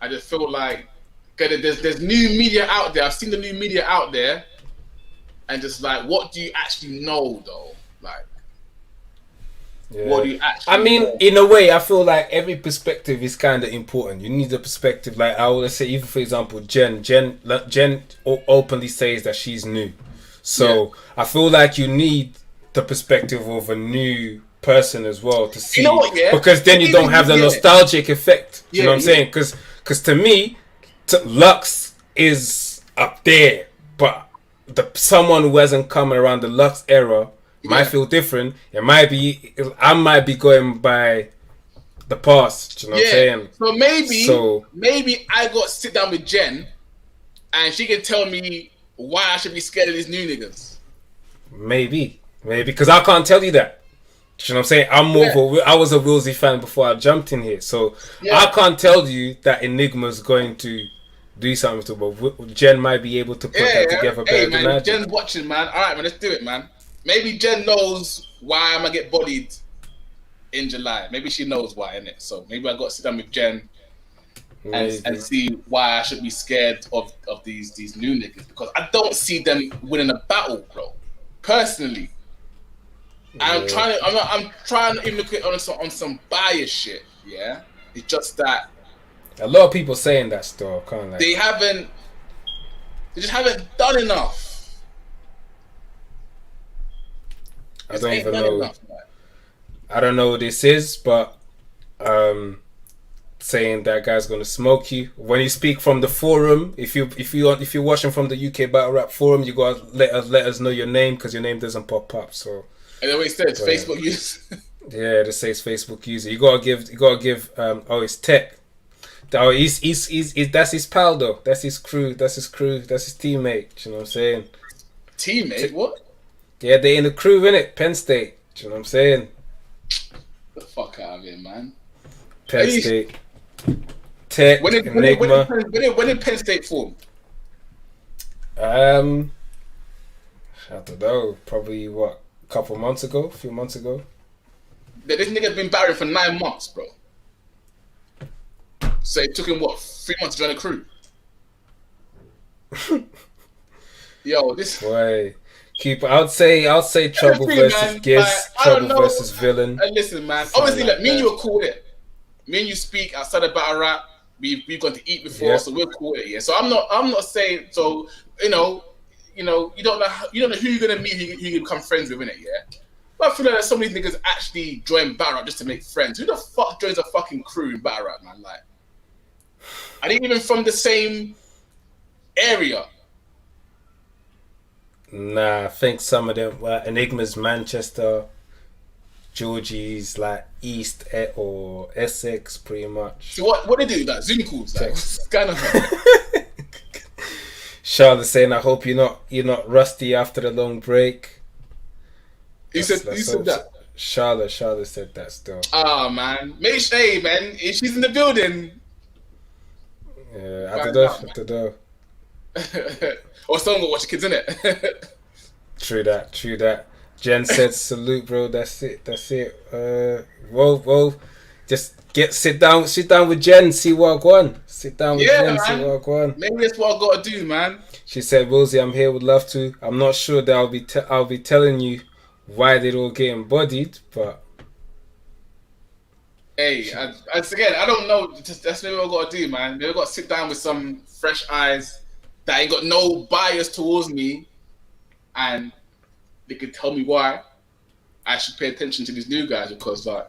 Speaker 3: I just feel like there's new media out there. I've seen the new media out there, and just like, what do you actually know, though? Like, what do you actually know?
Speaker 2: In a way, I feel like every perspective is kind of important. You need a perspective. Like I would say, even for example, Jen openly says that she's new. So I feel like you need the perspective of a new person as well to see, because then you don't have the nostalgic effect. You know what I'm saying? Because to me, Lux is up there, but someone who hasn't come around the Lux era might feel different. I might be going by the past. You know what I'm saying?
Speaker 3: So maybe I got to sit down with Jen, and she can tell me why I should be scared of these new niggas.
Speaker 2: Maybe, because I can't tell you that. You know what I'm saying? I was a Willzy fan before I jumped in here, so I can't tell you that Enigma's going to do something to, but Jen might be able to put that together better than I do.
Speaker 3: Jen's watching, man. All right, man, let's do it, man. Maybe Jen knows why I'm gonna get bodied in July. Maybe she knows why, innit? So maybe I got to sit down with Jen and see why I should be scared of these new niggas, because I don't see them winning a battle, bro. Personally, I'm trying to even look at it on some bias shit. Yeah, it's just that
Speaker 2: a lot of people saying that still. They
Speaker 3: just haven't done enough.
Speaker 2: I don't even know. I don't know what this is, but saying that guy's gonna smoke you when you speak from the forum. If you're watching from the UK Battle Rap forum, you gotta let us know your name, because your name doesn't pop up. So
Speaker 3: and it always says Facebook user.
Speaker 2: Yeah, it says Facebook user. You gotta give. It's Tech. Oh, he's that's his pal though. That's his crew. That's his teammate. You know what I'm saying?
Speaker 3: Teammate? What?
Speaker 2: Yeah, they in the crew, innit? Penn State. You know what I'm saying?
Speaker 3: The fuck out of here, man.
Speaker 2: Penn State. Tech, Enigma.
Speaker 3: When did Penn State form?
Speaker 2: I don't know. Probably a few months ago.
Speaker 3: This nigga's been battling for 9 months, bro. So it took him 3 months to join the crew. Yo, this
Speaker 2: boy. I'll say Trouble versus Giz, Trouble versus Villain.
Speaker 3: And listen, man. Obviously, me and you are cool with it. Me and you speak outside of battle rap. We've gone to eat before, so we're cool with it. Yeah. So I'm not saying. So you don't know who you're gonna meet, who you can become friends with, innit? Yeah. But I feel like some of these niggas actually join battle rap just to make friends. Who the fuck joins a fucking crew in battle rap, man? Like, I ain't even from the same area.
Speaker 2: Nah, I think some of them. Enigma's Manchester, Georgie's like East or Essex, pretty much.
Speaker 3: So what they do? Like Zoom calls, like kind of.
Speaker 2: Charlotte saying, "I hope you're not rusty after the long break."
Speaker 3: Who said that?
Speaker 2: Charlotte said that still.
Speaker 3: Oh man, hey man, if she's in the building.
Speaker 2: Yeah, I don't know.
Speaker 3: Or someone will watch the kids, innit?
Speaker 2: True that. Jen said salute, bro. That's it. Well, just sit down with Jen, see what I want. Sit down with Jen, man. See what I want.
Speaker 3: Maybe that's what I gotta do, man.
Speaker 2: She said, Willzy, I'm here, would love to. I'm not sure that I'll be telling you why they're all getting bodied, but
Speaker 3: hey, again, I don't know. That's maybe what I gotta do, man. Maybe I gotta sit down with some fresh eyes that ain't got no bias towards me, and they could tell me why I should pay attention to these new guys, because like,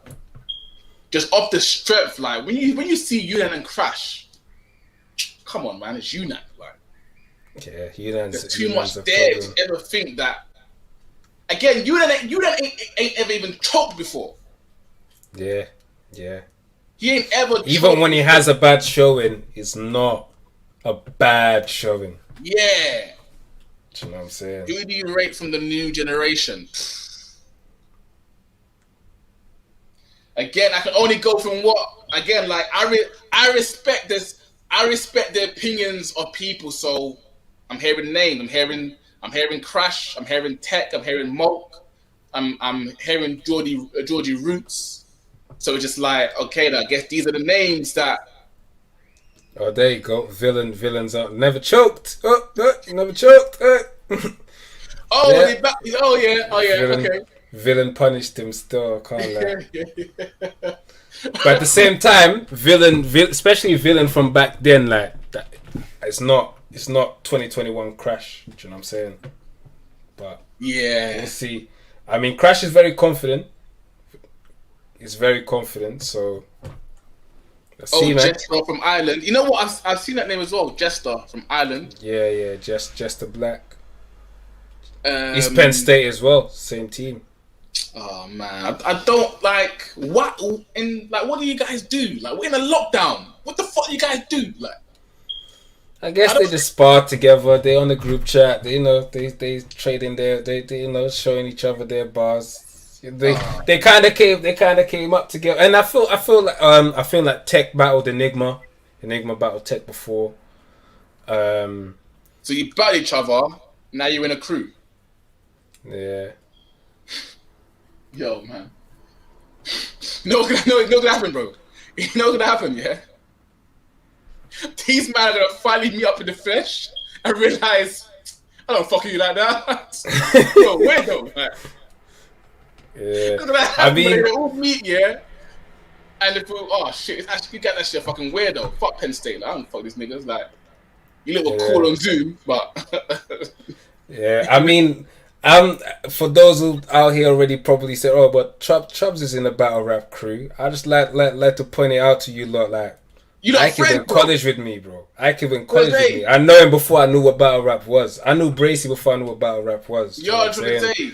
Speaker 3: just off the strength, like when you see Yunan and Crash, come on, man, it's Yunan. Like,
Speaker 2: yeah, Yunan's
Speaker 3: there's too much there to ever think that. again, you ain't ever even choked before.
Speaker 2: Yeah.
Speaker 3: He ain't ever.
Speaker 2: Even when he has a bad showing, it's not a bad showing.
Speaker 3: Yeah.
Speaker 2: Do you know what I'm saying?
Speaker 3: Who do you rate from the new generation? Again, I can only go from what. Again, like I respect this. I respect the opinions of people. So I'm hearing Name. I'm hearing Crash. I'm hearing Tech. I'm hearing Moke. I'm hearing Georgie Roots. So it's just like, okay, I guess these are the names that.
Speaker 2: Oh, there you go. Villains are never choked. Never choked.
Speaker 3: Oh, yeah. Okay.
Speaker 2: Villain punished him still. I can't lie. But at the same time, villain, especially villain from back then, like that, it's not 2021 Crash. Do you know what I'm saying? But
Speaker 3: yeah,
Speaker 2: we'll see. I mean, Crash is very confident. He's very confident. So let's see, man.
Speaker 3: Jester from Ireland. You know what? I've seen that name as well. Jester from Ireland.
Speaker 2: Yeah. Jester Black. He's Penn State as well. Same team.
Speaker 3: Oh man, I don't like what what do you guys do? Like, we're in a lockdown. What the fuck do you guys do? Like,
Speaker 2: I guess they just spar together. They on the group chat. They trading they showing each other their bars. They kind of came up together. And I feel like Tech battled Enigma. Enigma battled Tech before.
Speaker 3: So you battle each other. Now you're in a crew.
Speaker 2: Yeah.
Speaker 3: Yo, man. No, gonna happen, bro. You know what's gonna happen, yeah? These men are gonna finally meet up in the flesh and realize I don't fuck you like that. Yo, wait though, man.
Speaker 2: Yeah.
Speaker 3: I mean, they all meet, yeah. And if oh shit, it's actually, you get that shit fucking weirdo. Fuck Penn State, like, I don't fuck these niggas. Like, you little cool on Zoom, but
Speaker 2: yeah, I mean, for those who out here already probably say, oh, but Chubbs is in a battle rap crew. I just like to point it out to you lot, like, Ike is in college with me, bro. Ike is in college with me. I know him before I knew what battle rap was. I knew Bracy before I knew what battle rap was.
Speaker 3: Yo, I'm trying to say.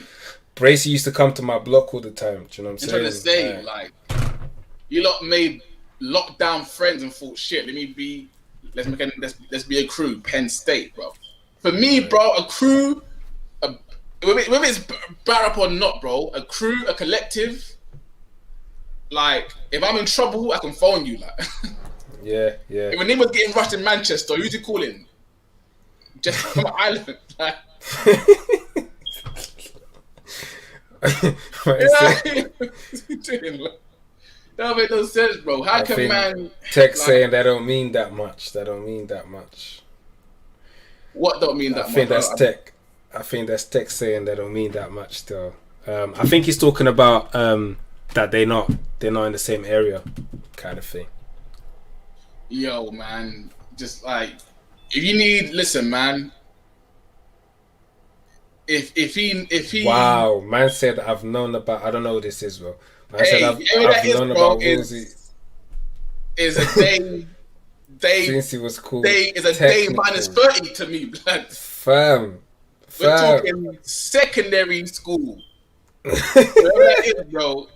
Speaker 2: Bracy used to come to my block all the time. Do you know what I'm saying?
Speaker 3: I'm trying to say, like, you lot made lockdown friends and thought, shit, let's be a crew. Penn State, bro. For me, bro, a crew, whether it's battle rap or not, bro, a crew, a collective. Like, if I'm in trouble, I can phone you, like.
Speaker 2: Yeah.
Speaker 3: If a name was getting rushed in Manchester, who's you calling? Just from an island. Like. That make no sense, bro. How can man
Speaker 2: text saying that don't mean that much?
Speaker 3: What don't mean that much?
Speaker 2: I think that's Tech. I think that's Tech saying that don't mean that much still. I think he's talking about that they're not in the same area, kind of thing.
Speaker 3: Yo, man, just like, if you need, listen, man. If he
Speaker 2: wow, man said I've known about, I don't know what this is, bro. Man said I've known about Willzy.
Speaker 3: Is a day
Speaker 2: since he was cool.
Speaker 3: Day is a technical. Day minus 30 to me, blood.
Speaker 2: Fam.
Speaker 3: We're talking secondary school. Whatever that is, bro.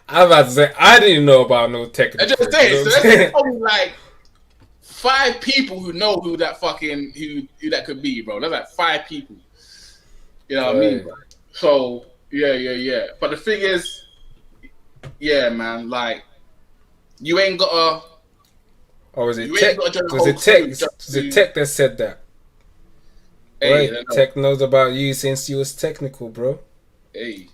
Speaker 2: I'm about to say, I didn't know about no technical.
Speaker 3: I just saying, so there's probably like 5 people who know who that that could be, bro. There's like 5 people. You know what I mean? Bro? So yeah. But the thing is, yeah, man, like, you ain't gotta.
Speaker 2: Oh, was it Tech? Was it Tech that said that?
Speaker 3: Hey,
Speaker 2: right. Tech knows about you since you was technical, bro.
Speaker 3: Hey,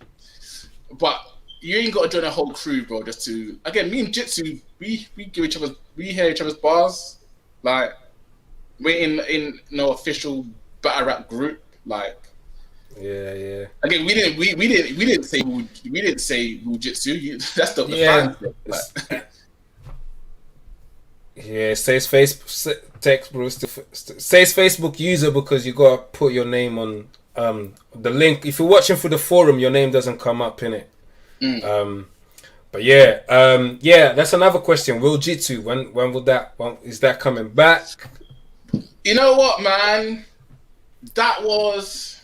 Speaker 3: but you ain't got to join a whole crew, bro. Just to, again, me and Jitsu, we hear each other's bars. Like, we're in no official battle rap group. Like,
Speaker 2: yeah.
Speaker 3: Again, we didn't say Jitsu. That's the fans.
Speaker 2: Yeah, says Facebook text, bro. Says Facebook user because you gotta put your name on the link. If you're watching through the forum, your name doesn't come up in it. But yeah, that's another question. Will Jitsu, when will that? When is that coming back?
Speaker 3: You know what, man? That was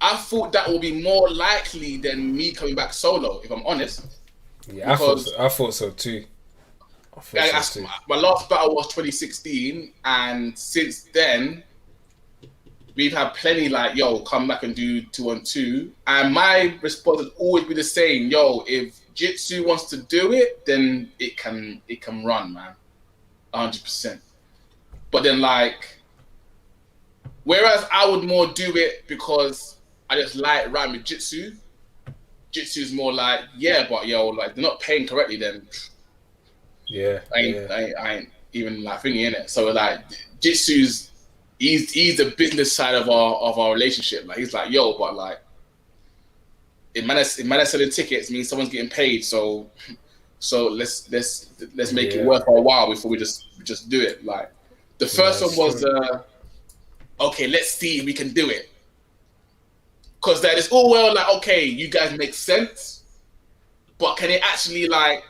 Speaker 3: I thought that would be more likely than me coming back solo, if I'm honest.
Speaker 2: Yeah, I thought so too.
Speaker 3: My last battle was 2016, and since then we've had plenty like, yo, come back and do 2-on-2. And my response would always be the same, yo, if Jitsu wants to do it, then it can run, man. 100%. But then like, whereas I would more do it because I just like rhyme with Jitsu. Jitsu's more like, yeah, but yo, like they're not paying correctly, then
Speaker 2: yeah,
Speaker 3: I ain't even like thinking in it. So like, Jitsu's he's the business side of our relationship. Like he's like, yo, but like, it might selling tickets means someone's getting paid. So let's make it worth our while before we just do it. Like the first one was okay, let's see if we can do it. Because that is all well, like, okay, you guys make sense, but can it actually like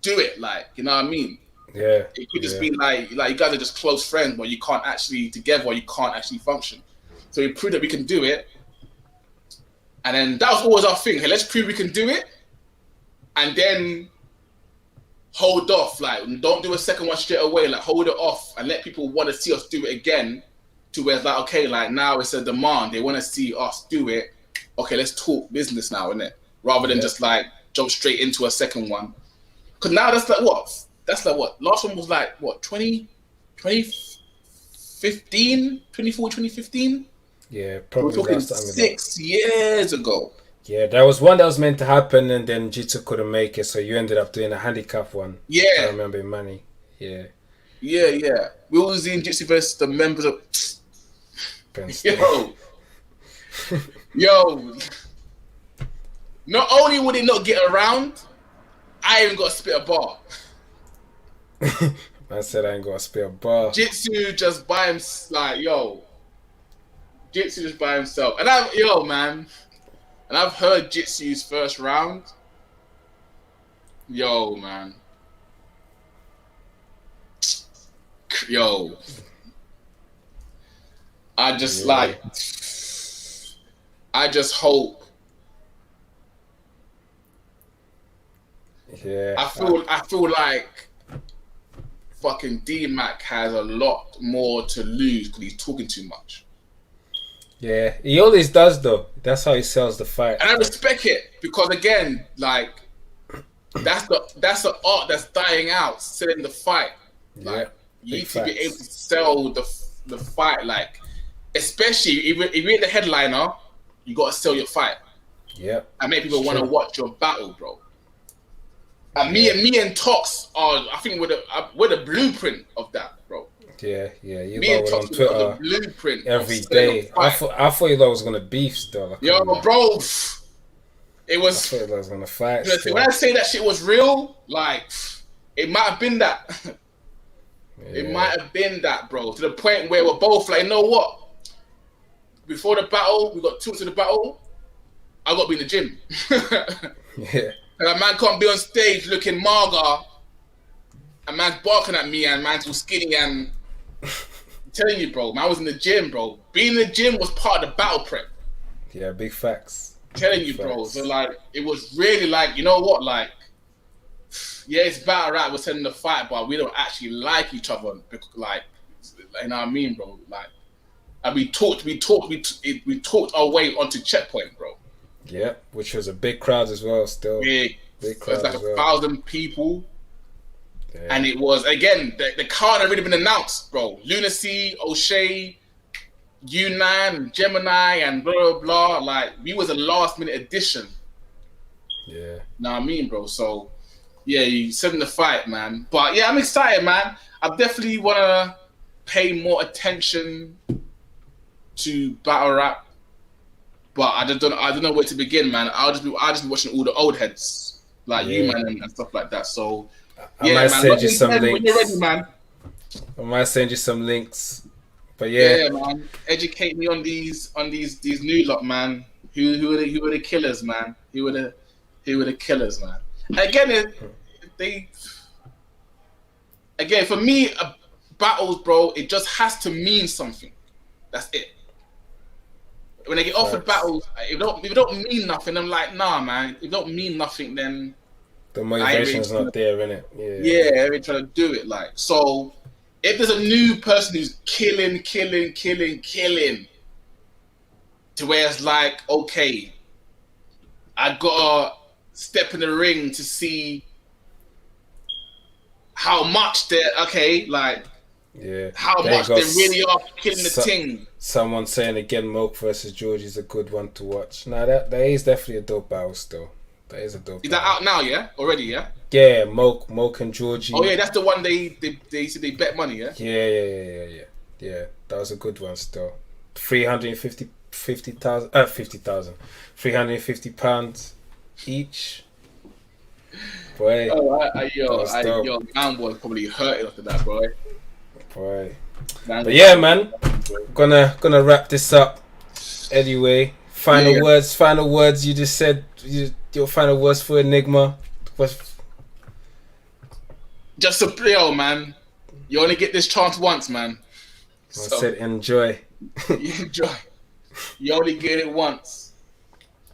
Speaker 3: do it? Like, you know what I mean?
Speaker 2: Yeah.
Speaker 3: It could just be like you guys are just close friends, but you can't actually together, or you can't actually function. So we proved that we can do it, and then that was always our thing. Hey, let's prove we can do it, and then hold off. Like, don't do a second one straight away. Like, hold it off and let people want to see us do it again. To where it's like, okay, like now it's a demand. They want to see us do it. Okay, let's talk business now, innit? Rather than just like jump straight into a second one. Because now that's like what? Last one was like, what, 2015? 2015?
Speaker 2: Yeah, probably.
Speaker 3: We're talking 6 years ago.
Speaker 2: Yeah, there was one that was meant to happen and then Jitsu couldn't make it. So you ended up doing a handicap one.
Speaker 3: Yeah.
Speaker 2: I remember in Manny. Yeah.
Speaker 3: Yeah. Willzy and Jitsu versus the members of... Yo, not only would it not get around, I even got to spit a bar.
Speaker 2: Man said I ain't got to spit a bar.
Speaker 3: Jitsu just by himself, like, Jitsu just by himself. And I've heard Jitsu's first round. Yo, man. Yo. I just hope.
Speaker 2: Yeah.
Speaker 3: I feel like fucking D-Mac has a lot more to lose because he's talking too much.
Speaker 2: Yeah, he always does though. That's how he sells the fight.
Speaker 3: And I respect it because again, like that's the art that's dying out, selling the fight. Like you need to be able to sell the fight, like. Especially if you're the headliner, you gotta sell your fight.
Speaker 2: Yeah. And
Speaker 3: make people want to watch your battle, bro. And me and Tox are, I think, we're the blueprint of that, bro.
Speaker 2: Yeah. You
Speaker 3: me and Tox
Speaker 2: on Twitter
Speaker 3: the blueprint
Speaker 2: every day. I thought you lot was gonna beef still.
Speaker 3: Yo, bro, it was.
Speaker 2: I thought you lot was gonna fight.
Speaker 3: When I say that shit was real, like it might have been that. It might have been that, bro. To the point where we're both like, you know what? Before the battle, we got 2 to the battle. I got to be in the gym.
Speaker 2: Yeah.
Speaker 3: And a man can't be on stage looking mager. A man's barking at me and man's all skinny and... I'm telling you, bro, man, I was in the gym, bro. Being in the gym was part of the battle prep.
Speaker 2: Yeah, big facts.
Speaker 3: I'm telling you, bro. So, like, it was really like, you know what, like... Yeah, it's battle rap, we're sending the fight, but we don't actually like each other. Like, you know what I mean, bro? Like... And we talked our way onto checkpoint, bro.
Speaker 2: Yeah, which was a big crowd as well. Still,
Speaker 3: big crowd. It was like 1,000 people,
Speaker 2: yeah.
Speaker 3: And it was again the card had already been announced, bro. Lunacy, O'Shea, U9, Gemini, and blah blah blah. Like we was a last minute addition.
Speaker 2: Yeah.
Speaker 3: Know what I mean, bro? So yeah, you said in the fight, man. But yeah, I'm excited, man. I definitely wanna pay more attention to battle rap, but I don't know where to begin, man. I'll just be watching all the old heads like you, man, and stuff like that. So
Speaker 2: I might send you some links
Speaker 3: when you're ready, man.
Speaker 2: I might send you some links, but yeah,
Speaker 3: man. Educate me on these new lot, man. Who are the killers, man? Who are the killers, man? Again, for me, battles, bro. It just has to mean something. That's it. When they get offered battles, if it don't mean nothing, I'm like, nah, man. If it don't mean nothing, then
Speaker 2: the motivation's not there, innit?
Speaker 3: Yeah, they're trying to do it. Like, so if there's a new person who's killing, to where it's like, okay, I gotta step in the ring to see how much they're like.
Speaker 2: Yeah,
Speaker 3: how much they really are killing the thing.
Speaker 2: Someone saying again, Moke versus Georgie is a good one to watch. Now that is definitely a dope battle still. That is a dope.
Speaker 3: Is that out now? Yeah, already. Yeah.
Speaker 2: Yeah, Moke and Georgie.
Speaker 3: Oh yeah, that's the one they said they bet money. Yeah.
Speaker 2: Yeah. That was a good one still. 350 pounds each. Boy.
Speaker 3: Yo, man was probably hurting after that, boy.
Speaker 2: Boy. But yeah, man, gonna wrap this up anyway. Final words. You just said your final words for Enigma.
Speaker 3: Just a player, man. You only get this chance once, man.
Speaker 2: I said enjoy.
Speaker 3: Enjoy. You only get it once.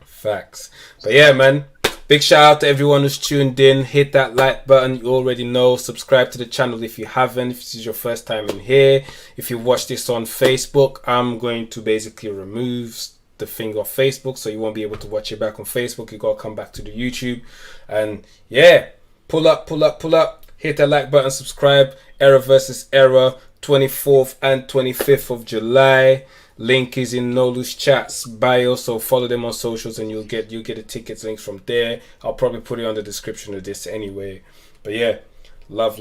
Speaker 2: Facts. But yeah, man. Big shout out to everyone who's tuned in. Hit that like button. You already know. Subscribe to the channel if you haven't. If this is your first time in here. If you watch this on Facebook, I'm going to basically remove the thing off Facebook, so you won't be able to watch it back on Facebook. You gotta come back to the YouTube. And yeah, pull up. Hit that like button. Subscribe. Era versus Era, 24th and 25th of July. Link is in Nolu's chat's bio, so follow them on socials and you'll get the tickets links from there. I'll probably put it on the description of this anyway. But yeah, love.